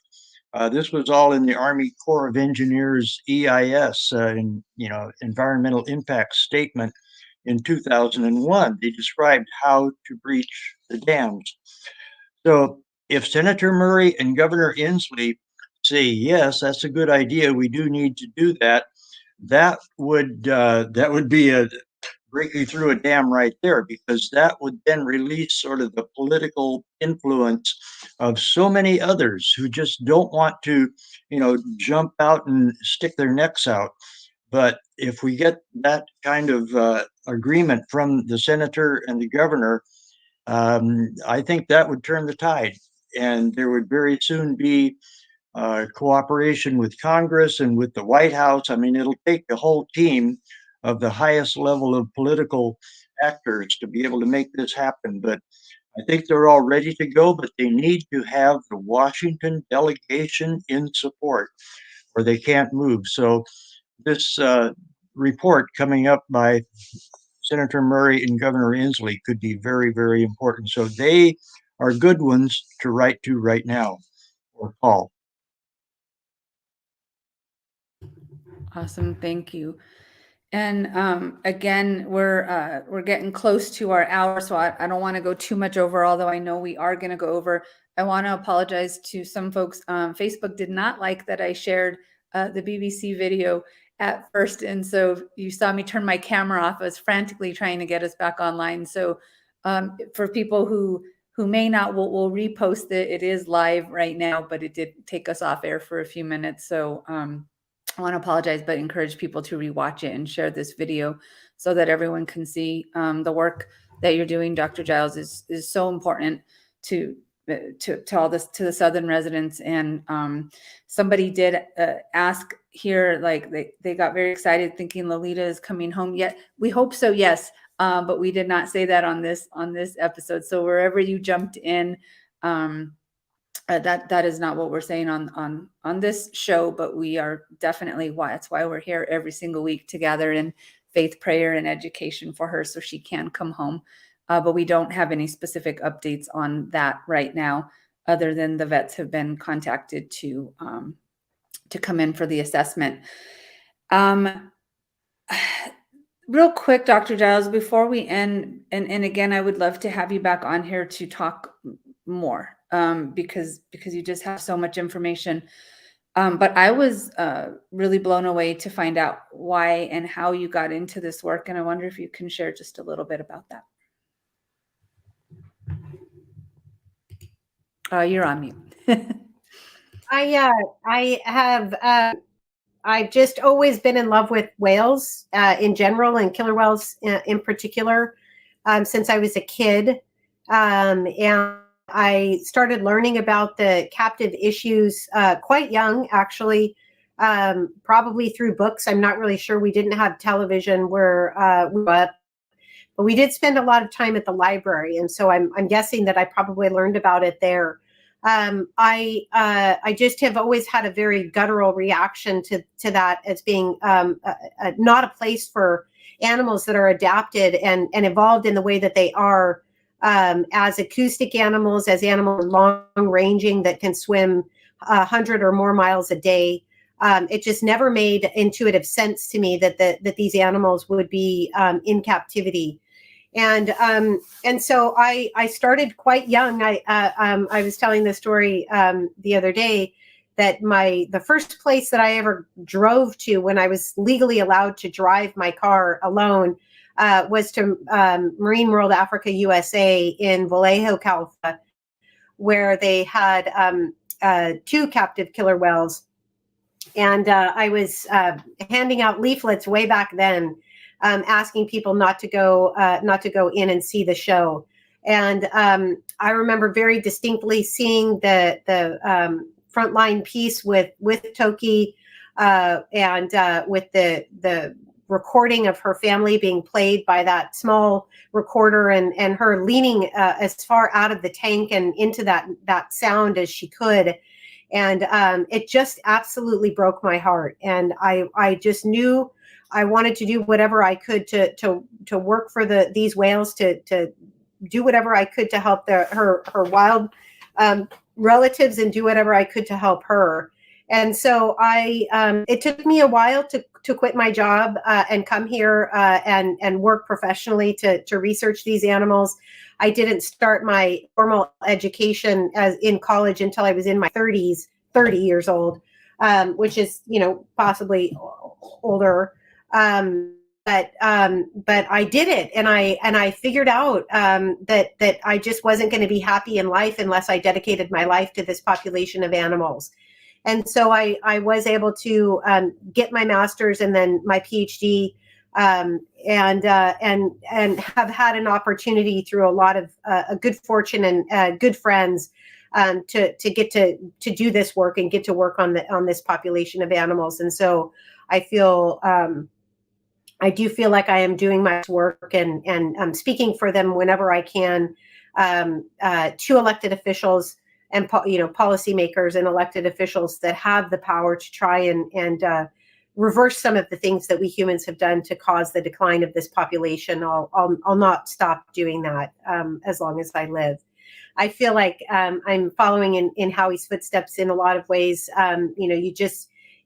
This was all in the Army Corps of Engineers EIS, environmental impact statement in 2001. They described how to breach the dams. So if Senator Murray and Governor Inslee say, yes, that's a good idea, we do need to do that, that would be a breaking through a dam right there, because that would then release sort of the political influence of so many others who just don't want to, jump out and stick their necks out. But if we get that kind of agreement from the senator and the governor, I think that would turn the tide, and there would very soon be cooperation with Congress and with the White House. I mean, it'll take the whole team of the highest level of political actors to be able to make this happen. But I think they're all ready to go, but they need to have the Washington delegation in support, or they can't move. So this report coming up by Senator Murray and Governor Inslee could be very, very important. So they are good ones to write to right now or call. Awesome, thank you. And again, we're getting close to our hour, so I don't want to go too much over, although I know we are going to go over. I want to apologize to some folks. Facebook did not like that I shared the BBC video at first, and so you saw me turn my camera off. I was frantically trying to get us back online. So for people who may not, we'll repost it. It is live right now, but it did take us off air for a few minutes. So I want to apologize, but encourage people to rewatch it and share this video so that everyone can see the work that you're doing. Dr. Giles is so important to all this, to the Southern residents. And somebody did ask here, like they got very excited thinking Lolita is coming home. Yet we hope so, yes, but we did not say that on this episode. So wherever you jumped in, that is not what we're saying on this show, but we are definitely that's why we're here every single week to gather in faith, prayer, and education for her so she can come home. But we don't have any specific updates on that right now, other than the vets have been contacted to come in for the assessment. Real quick, Dr. Giles, before we end, and again, I would love to have you back on here to talk more. Because you just have so much information. But I was really blown away to find out why and how you got into this work. And I wonder if you can share just a little bit about that. You're on mute. I've just always been in love with whales in general, and killer whales in particular, since I was a kid. And I started learning about the captive issues quite young, actually. probably through books. I'm not really sure. We didn't have television where we grew up, but we did spend a lot of time at the library, and so I'm guessing that I probably learned about it there. I just have always had a very guttural reaction to that as being not a place for animals that are adapted and evolved in the way that they are, as acoustic animals, as animals long ranging that can swim 100 or more miles a day. It just never made intuitive sense to me that these animals would be in captivity. And so I started quite young. I was telling the story the other day that the first place that I ever drove to when I was legally allowed to drive my car alone was to Marine World Africa USA in Vallejo, California, where they had 2 captive killer whales. And I was handing out leaflets way back then, asking people not to go in and see the show. And I remember very distinctly seeing the frontline piece with Toki and with the recording of her family being played by that small recorder, and her leaning as far out of the tank and into that sound as she could. And it just absolutely broke my heart. And I just knew I wanted to do whatever I could to work for these whales, to do whatever I could to help her wild relatives, and do whatever I could to help her. And so it took me a while to quit my job and come here and work professionally to research these animals. I didn't start my formal education in college until I was in my 30s, 30 years old, which is, possibly older. But I did it, and I figured out that I just wasn't going to be happy in life unless I dedicated my life to this population of animals. And so I was able to get my master's and then my PhD, and have had an opportunity through a lot of a good fortune and good friends to get to do this work and get to work on this population of animals. And so I do feel like I am doing my work and I'm speaking for them whenever I can, to elected officials and policymakers and elected officials that have the power to try and reverse some of the things that we humans have done to cause the decline of this population. I'll not stop doing that as long as I live. I feel like I'm following in Howie's footsteps in a lot of ways.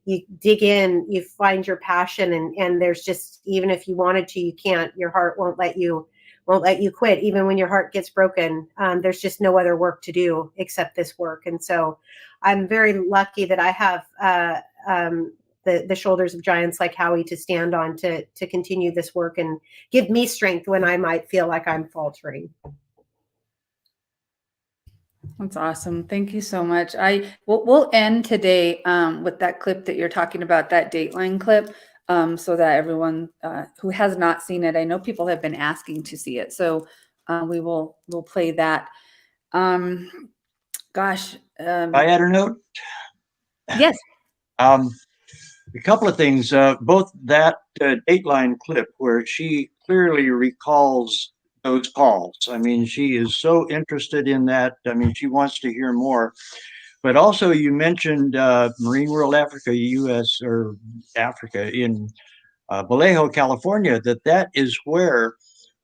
You dig in, you find your passion, and there's just, even if you wanted to, you can't. Your heart won't let you quit. Even when your heart gets broken, there's just no other work to do except this work. And so I'm very lucky that I have the shoulders of giants like Howie to stand on to continue this work and give me strength when I might feel like I'm faltering. That's awesome. Thank you so much. We'll end today with that clip that you're talking about, that Dateline clip, so that everyone who has not seen it, I know people have been asking to see it, so we'll play that. Gosh. I had a note. Yes. A couple of things. Both that Dateline clip where she clearly recalls those calls. I mean, she is so interested in that. I mean, she wants to hear more. But also, you mentioned Marine World Africa, U.S. or Africa in Vallejo, California. That is where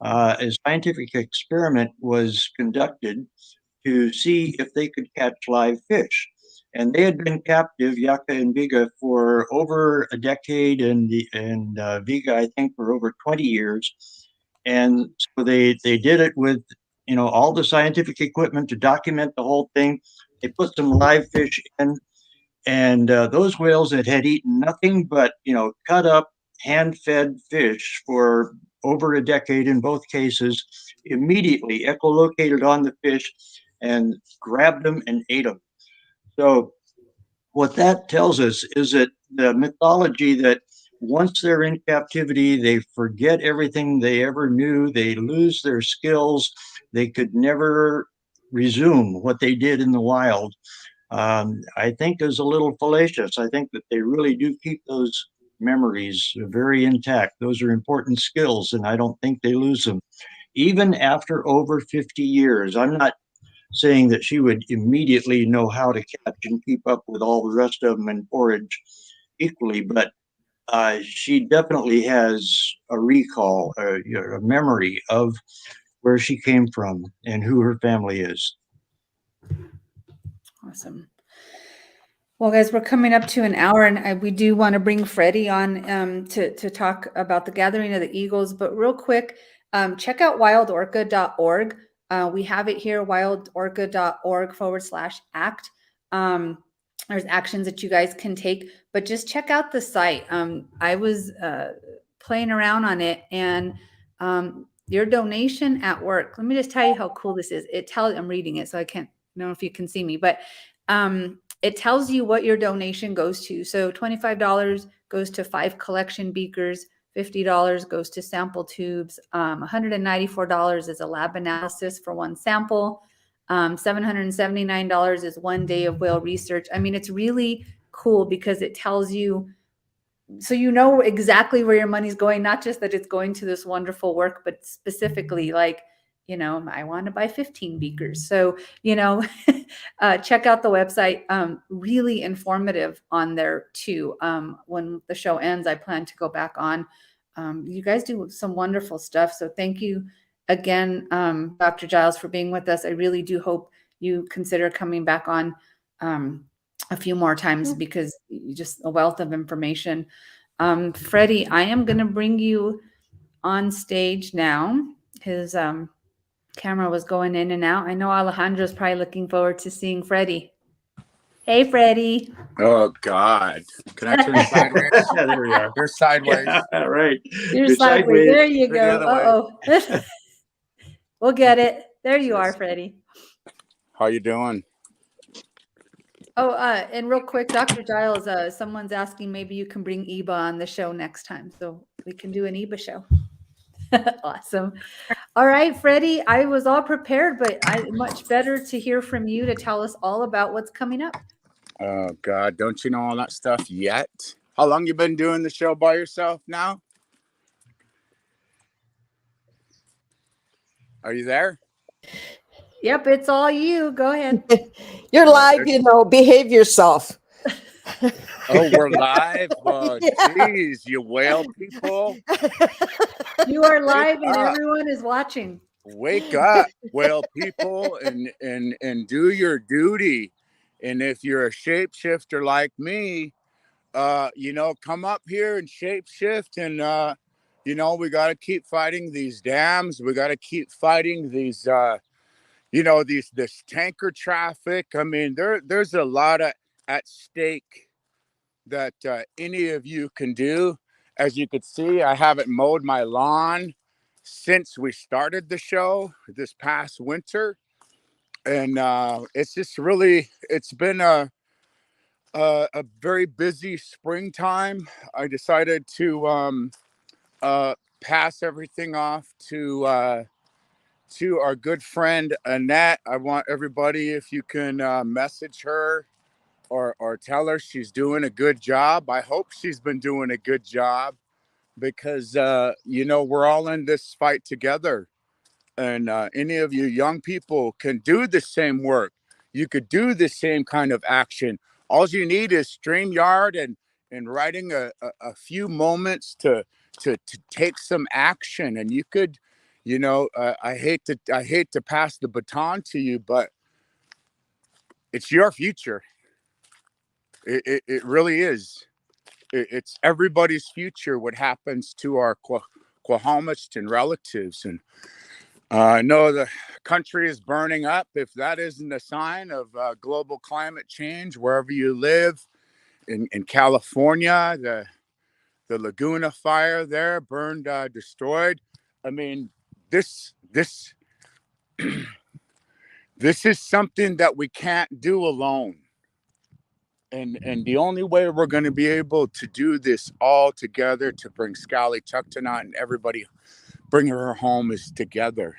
a scientific experiment was conducted to see if they could catch live fish. And they had been captive, Yaka and Viga, for over a decade, and Viga, I think, for over 20 years. And so they did it with, all the scientific equipment to document the whole thing. They put some live fish in, and those whales that had eaten nothing but, cut up, hand-fed fish for over a decade in both cases, immediately echolocated on the fish and grabbed them and ate them. So what that tells us is that the mythology that once they're in captivity, they forget everything they ever knew, they lose their skills, they could never resume what they did in the wild. I think is a little fallacious. I think that they really do keep those memories very intact. Those are important skills, and I don't think they lose them. Even after over 50 years, I'm not saying that she would immediately know how to catch and keep up with all the rest of them and forage equally, but she definitely has a recall, a memory of where she came from and who her family is. Awesome. Well, guys, we're coming up to an hour, and we do want to bring Freddie on to talk about the gathering of the eagles. But real quick, check out wildorca.org. We have it here, wildorca.org/act. There's actions that you guys can take, but just check out the site. I was playing around on it, and your donation at work. Let me just tell you how cool this is. I'm reading it, so I can't know if you can see me, but it tells you what your donation goes to. So $25 goes to 5 collection beakers, $50 goes to sample tubes, $194 is a lab analysis for 1 sample, $779 is 1 day of whale research. I mean, it's really cool because it tells you, so you know exactly where your money's going, not just that it's going to this wonderful work, but specifically like, I want to buy 15 beakers. So, check out the website. Really informative on there too. When the show ends, I plan to go back on. You guys do some wonderful stuff. So thank you again, Dr. Giles, for being with us. I really do hope you consider coming back on a few more times because just a wealth of information. Freddie, I am going to bring you on stage now. His camera was going in and out. I know Alejandro's probably looking forward to seeing Freddie. Hey, Freddie. Oh, God. Can I turn sideways? Yeah, there we are. You're sideways. All right. You're sideways. There you go. Uh-oh. We'll get it. There you are, Freddie. How you doing? Oh, and real quick, Dr. Giles, someone's asking maybe you can bring Iba on the show next time. So we can do an Iba show. Awesome. All right, Freddie, I was all prepared, but much better to hear from you to tell us all about what's coming up. Oh, God. Don't you know all that stuff yet? How long you been doing the show by yourself now? Are you there? Yep, it's all you. Go ahead. You're live, behave yourself. Oh, we're live? Well, geez, you whale people. You are live and everyone is watching. Wake up, whale people, and do your duty. And if you're a shapeshifter like me, come up here and shapeshift. And, we got to keep fighting these dams. We got to keep fighting these, this tanker traffic. I mean, there's a lot at stake that any of you can do. As you could see, I haven't mowed my lawn since we started the show this past winter. And it's been a very busy springtime. I decided to pass everything off to our good friend Annette. I want everybody, if you can message her or tell her she's doing a good job. I hope she's been doing a good job because we're all in this fight together. And any of you young people can do the same work. You could do the same kind of action. All you need is StreamYard and writing a few moments to take some action. And you could, I hate to pass the baton to you, but it's your future. It really is. It's everybody's future. What happens to our Quahomichan relatives. And I know the country is burning up. If that isn't a sign of global climate change, wherever you live, in California, the Laguna fire there burned, destroyed. I mean, this is something that we can't do alone. And the only way we're going to be able to do this all together to bring Sk'aliCh'ehl-tenaut and everybody, bring her home is together.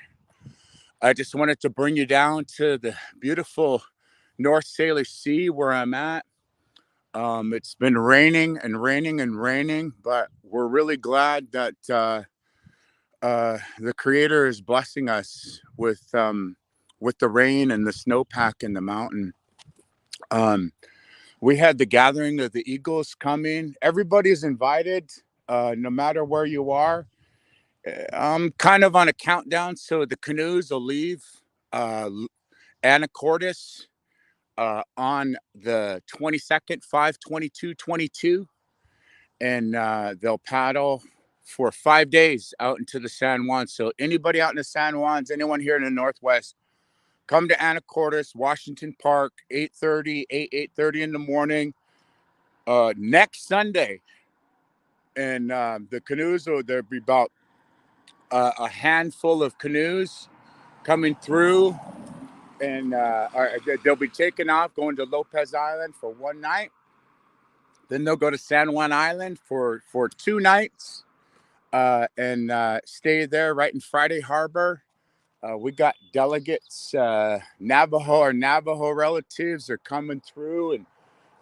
I just wanted to bring you down to the beautiful North Salish Sea where I'm at. It's been raining and raining and raining, but we're really glad that the Creator is blessing us with the rain and the snowpack in the mountain. We had the gathering of the Eagles coming. Everybody's invited, no matter where you are. I'm kind of on a countdown, so the canoes will leave Anacortes on the 22nd, 5/22/22, and they'll paddle for 5 days out into the San Juans. So anybody out in the San Juans, anyone here in the Northwest, come to Anacortes, Washington Park, 8:30 in the morning next Sunday. And the canoes, there'll be about a handful of canoes coming through, and they'll be taking off, going to Lopez Island for one night. Then they'll go to San Juan Island for 2 nights and stay there right in Friday Harbor. We got delegates, our Navajo relatives are coming through,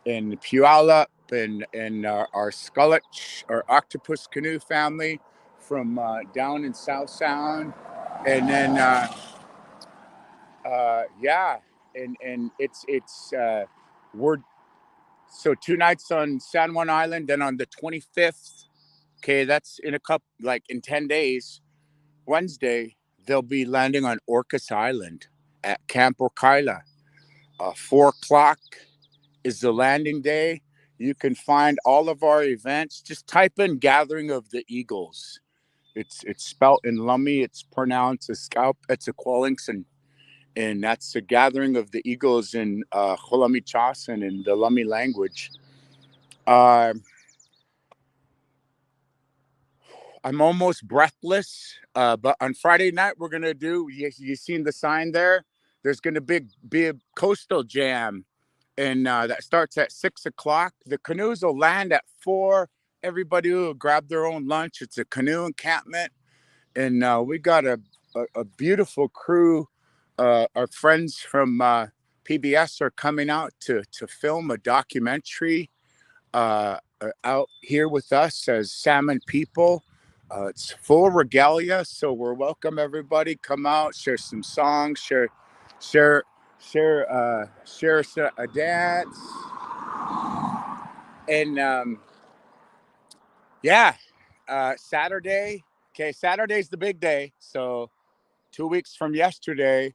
and Puyallup and our Sk'aliCh'ehl, our octopus canoe family from down in South Sound. And then, and it's we're so 2 nights on San Juan Island. Then on the 25th, okay, that's in in 10 days, Wednesday, they'll be landing on Orcas Island at Camp Orkaila. 4 o'clock is the landing day. You can find all of our events. Just type in Gathering of the Eagles. It's spelt in Lummi. It's pronounced Sk'aliCh'ehl-tenaut, and that's the Gathering of the Eagles in Cholamichasan in the Lummi language. I'm almost breathless, but on Friday night, we're going to do, you seen the sign there? There's going to be a coastal jam, and that starts at 6 o'clock. The canoes will land at 4. Everybody will grab their own lunch. It's a canoe encampment, and we got a beautiful crew. Our friends from PBS are coming out to film a documentary out here with us as Salmon people. It's full regalia, so we're welcome everybody. Come out, share some songs, share a dance, and Saturday. Okay, Saturday's the big day. So 2 weeks from yesterday,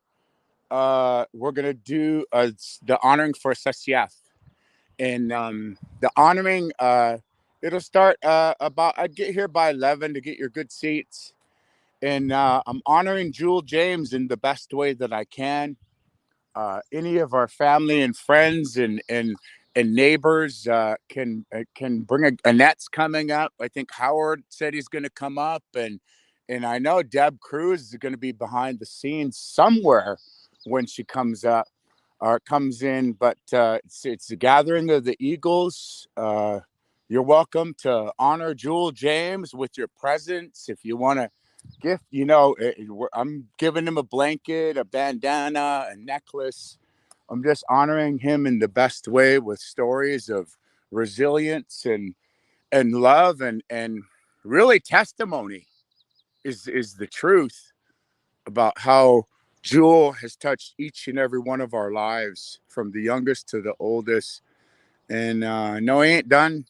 we're gonna do the honoring for Sk'aliCh'ehl, and the honoring. It'll start I'd get here by 11 to get your good seats. And I'm honoring Jewel James in the best way that I can. Any of our family and friends and neighbors can bring Annette's coming up. I think Howard said he's going to come up, and I know Deb Cruz is going to be behind the scenes somewhere when she comes up or comes in. But it's the Gathering of the Eagles. You're welcome to honor Jewel James with your presence. If you want to gift, I'm giving him a blanket, a bandana, a necklace. I'm just honoring him in the best way with stories of resilience and love and really testimony is the truth about how Jewel has touched each and every one of our lives, from the youngest to the oldest. And I know he ain't done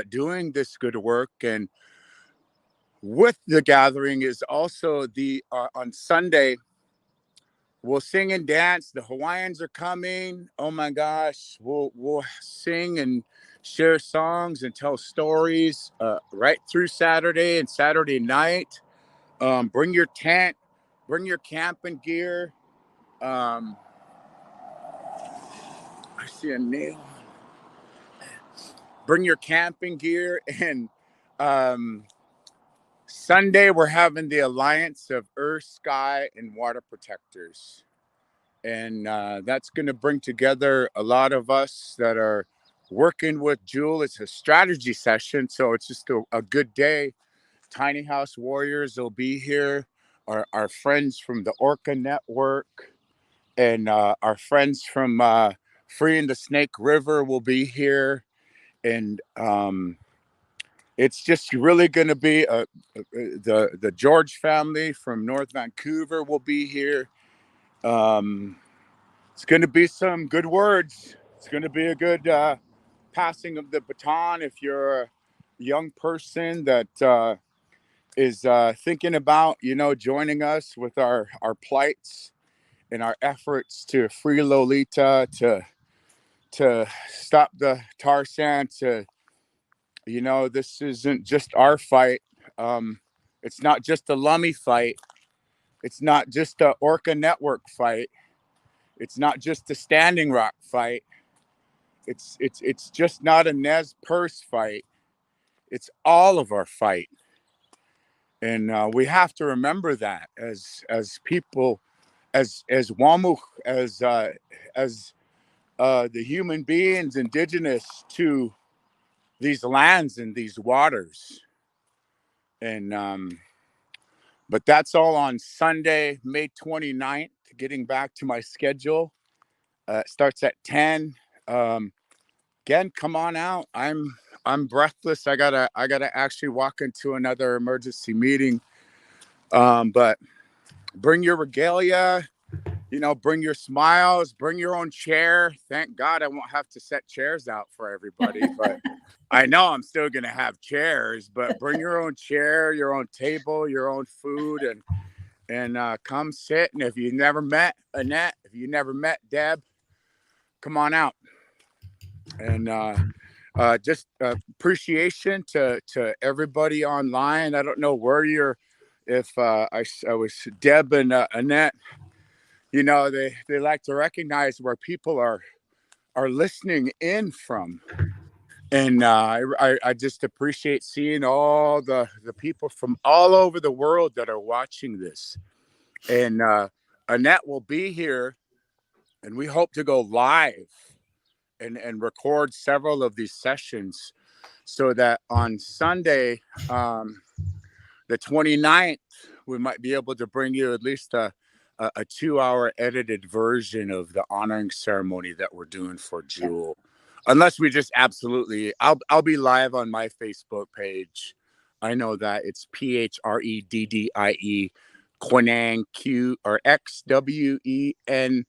doing this good work. And with the gathering is also the on Sunday, we'll sing and dance. The Hawaiians are coming. Oh my gosh, we'll sing and share songs and tell stories right through Saturday and Saturday night. Bring your tent, bring your camping gear. I see a nail. Bring your camping gear. And Sunday, we're having the Alliance of Earth, Sky, and Water Protectors. And that's going to bring together a lot of us that are working with Jewel. It's a strategy session, so it's just a good day. Tiny House Warriors will be here. our friends from the Orca Network, and our friends from Freeing the Snake River will be here. And it's just really going to be the George family from North Vancouver will be here. It's going to be some good words. It's going to be a good passing of the baton. If you're a young person that is thinking about, joining us with our plights and our efforts to free Lolita, to stop the tar sand, this isn't just our fight. It's not just a Lummi fight. It's not just a Orca Network fight. It's not just a Standing Rock fight. It's just not a Nez Perce fight. It's all of our fight. And we have to remember that as people, as Wamuk, as the human beings indigenous to these lands and these waters. And but that's all on Sunday, May 29th. Getting back to my schedule, it starts at 10. Again, come on out. I'm breathless. I gotta actually walk into another emergency meeting. But bring your regalia, bring your smiles, bring your own chair. Thank God I won't have to set chairs out for everybody, but I know I'm still gonna have chairs. But bring your own chair, your own table, your own food, and come sit. And if you never met Annette, if you never met Deb, come on out. And just appreciation to everybody online. I don't know where you're, if I was Deb and Annette, they like to recognize where people are listening in from. And I just appreciate seeing all the people from all over the world that are watching this. And Annette will be here, and we hope to go live and record several of these sessions so that on Sunday, the 29th, we might be able to bring you at least a 2-hour edited version of the honoring ceremony that we're doing for Jewel. Unless we just absolutely, I'll be live on my Facebook page. I know that it's PHREDDIE Quenang Q or XWENANG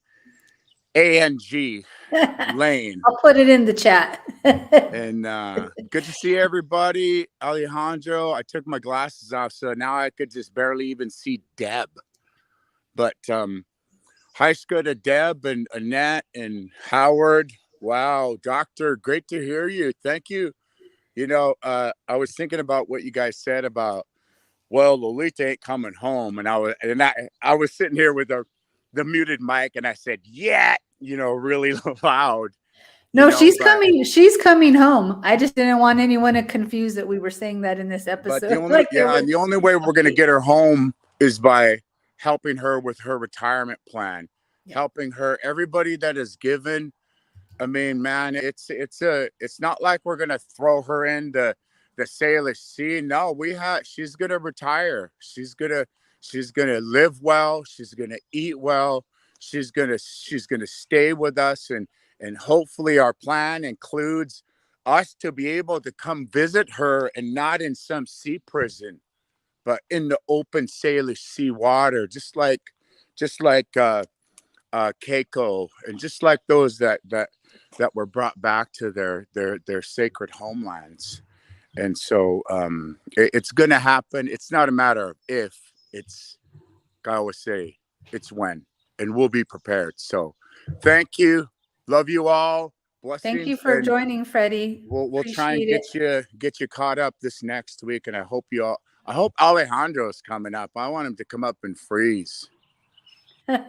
Lane. I'll put it in the chat. And good to see everybody. Alejandro, I took my glasses off, so now I could just barely even see Deb. But hi, to Deb and Annette and Howard. Wow, Doctor, great to hear you. Thank you. I was thinking about what you guys said about, well, Lolita ain't coming home, and I was sitting here with the muted mic, and I said, yeah, really loud. No, she's coming. She's coming home. I just didn't want anyone to confuse that we were saying that in this episode. But the only way we're going to get her home is by helping her with her retirement plan, helping her. Everybody that is given. I mean, man, it's not like we're going to throw her in the Salish Sea. No, she's going to retire. She's going to live well. She's going to eat well. She's going to stay with us. And hopefully our plan includes us to be able to come visit her, and not in some sea prison, but in the open Salish Sea water, just like Keiko, and just like those that were brought back to their sacred homelands. And so it's going to happen. It's not a matter of if, it's, I always say, it's when, and we'll be prepared. So thank you. Love you all. Blessings. Thank you for joining, Freddie. We'll try and get you caught up this next week. And I hope Alejandro's coming up. I want him to come up and freeze. When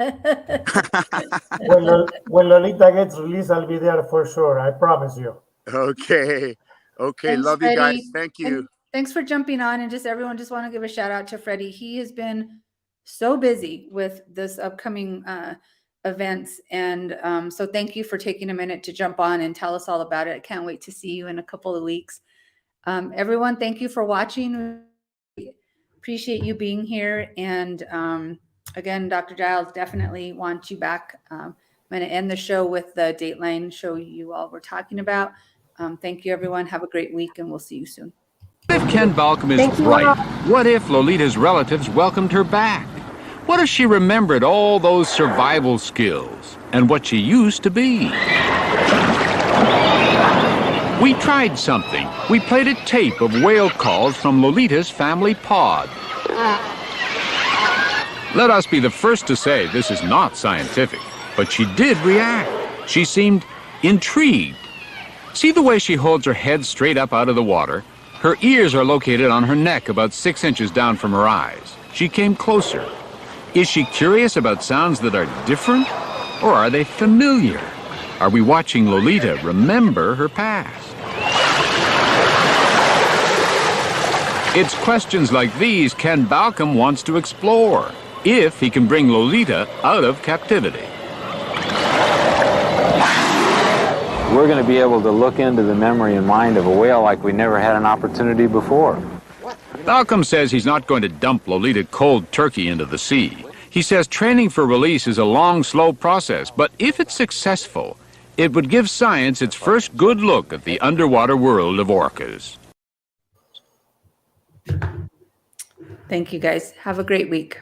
Lolita gets released, I'll be there for sure. I promise you. Okay. Thanks, Love Freddie. you guys. Thank you. And thanks for jumping on. And everyone just want to give a shout out to Freddie. He has been so busy with this upcoming events. And so thank you for taking a minute to jump on and tell us all about it. I can't wait to see you in a couple of weeks. Everyone, thank you for watching. appreciate you being here. And again, Dr. Giles, definitely want you back. I'm going to end the show with the Dateline show you all were talking about. Thank you, everyone. Have a great week, and we'll see you soon. What if Ken Balcom is right? What if Lolita's relatives welcomed her back? What if she remembered all those survival skills and what she used to be? We tried something. We played a tape of whale calls from Lolita's family pod. Let us be the first to say this is not scientific, but she did react. She seemed intrigued. See the way she holds her head straight up out of the water? Her ears are located on her neck about 6 inches down from her eyes. She came closer. Is she curious about sounds that are different, or are they familiar? Are we watching Lolita remember her past? It's questions like these Ken Balcom wants to explore, if he can bring Lolita out of captivity. We're going to be able to look into the memory and mind of a whale like we never had an opportunity before. Balcom says he's not going to dump Lolita cold turkey into the sea. He says training for release is a long, slow process, but if it's successful, it would give science its first good look at the underwater world of orcas. Thank you, guys. Have a great week.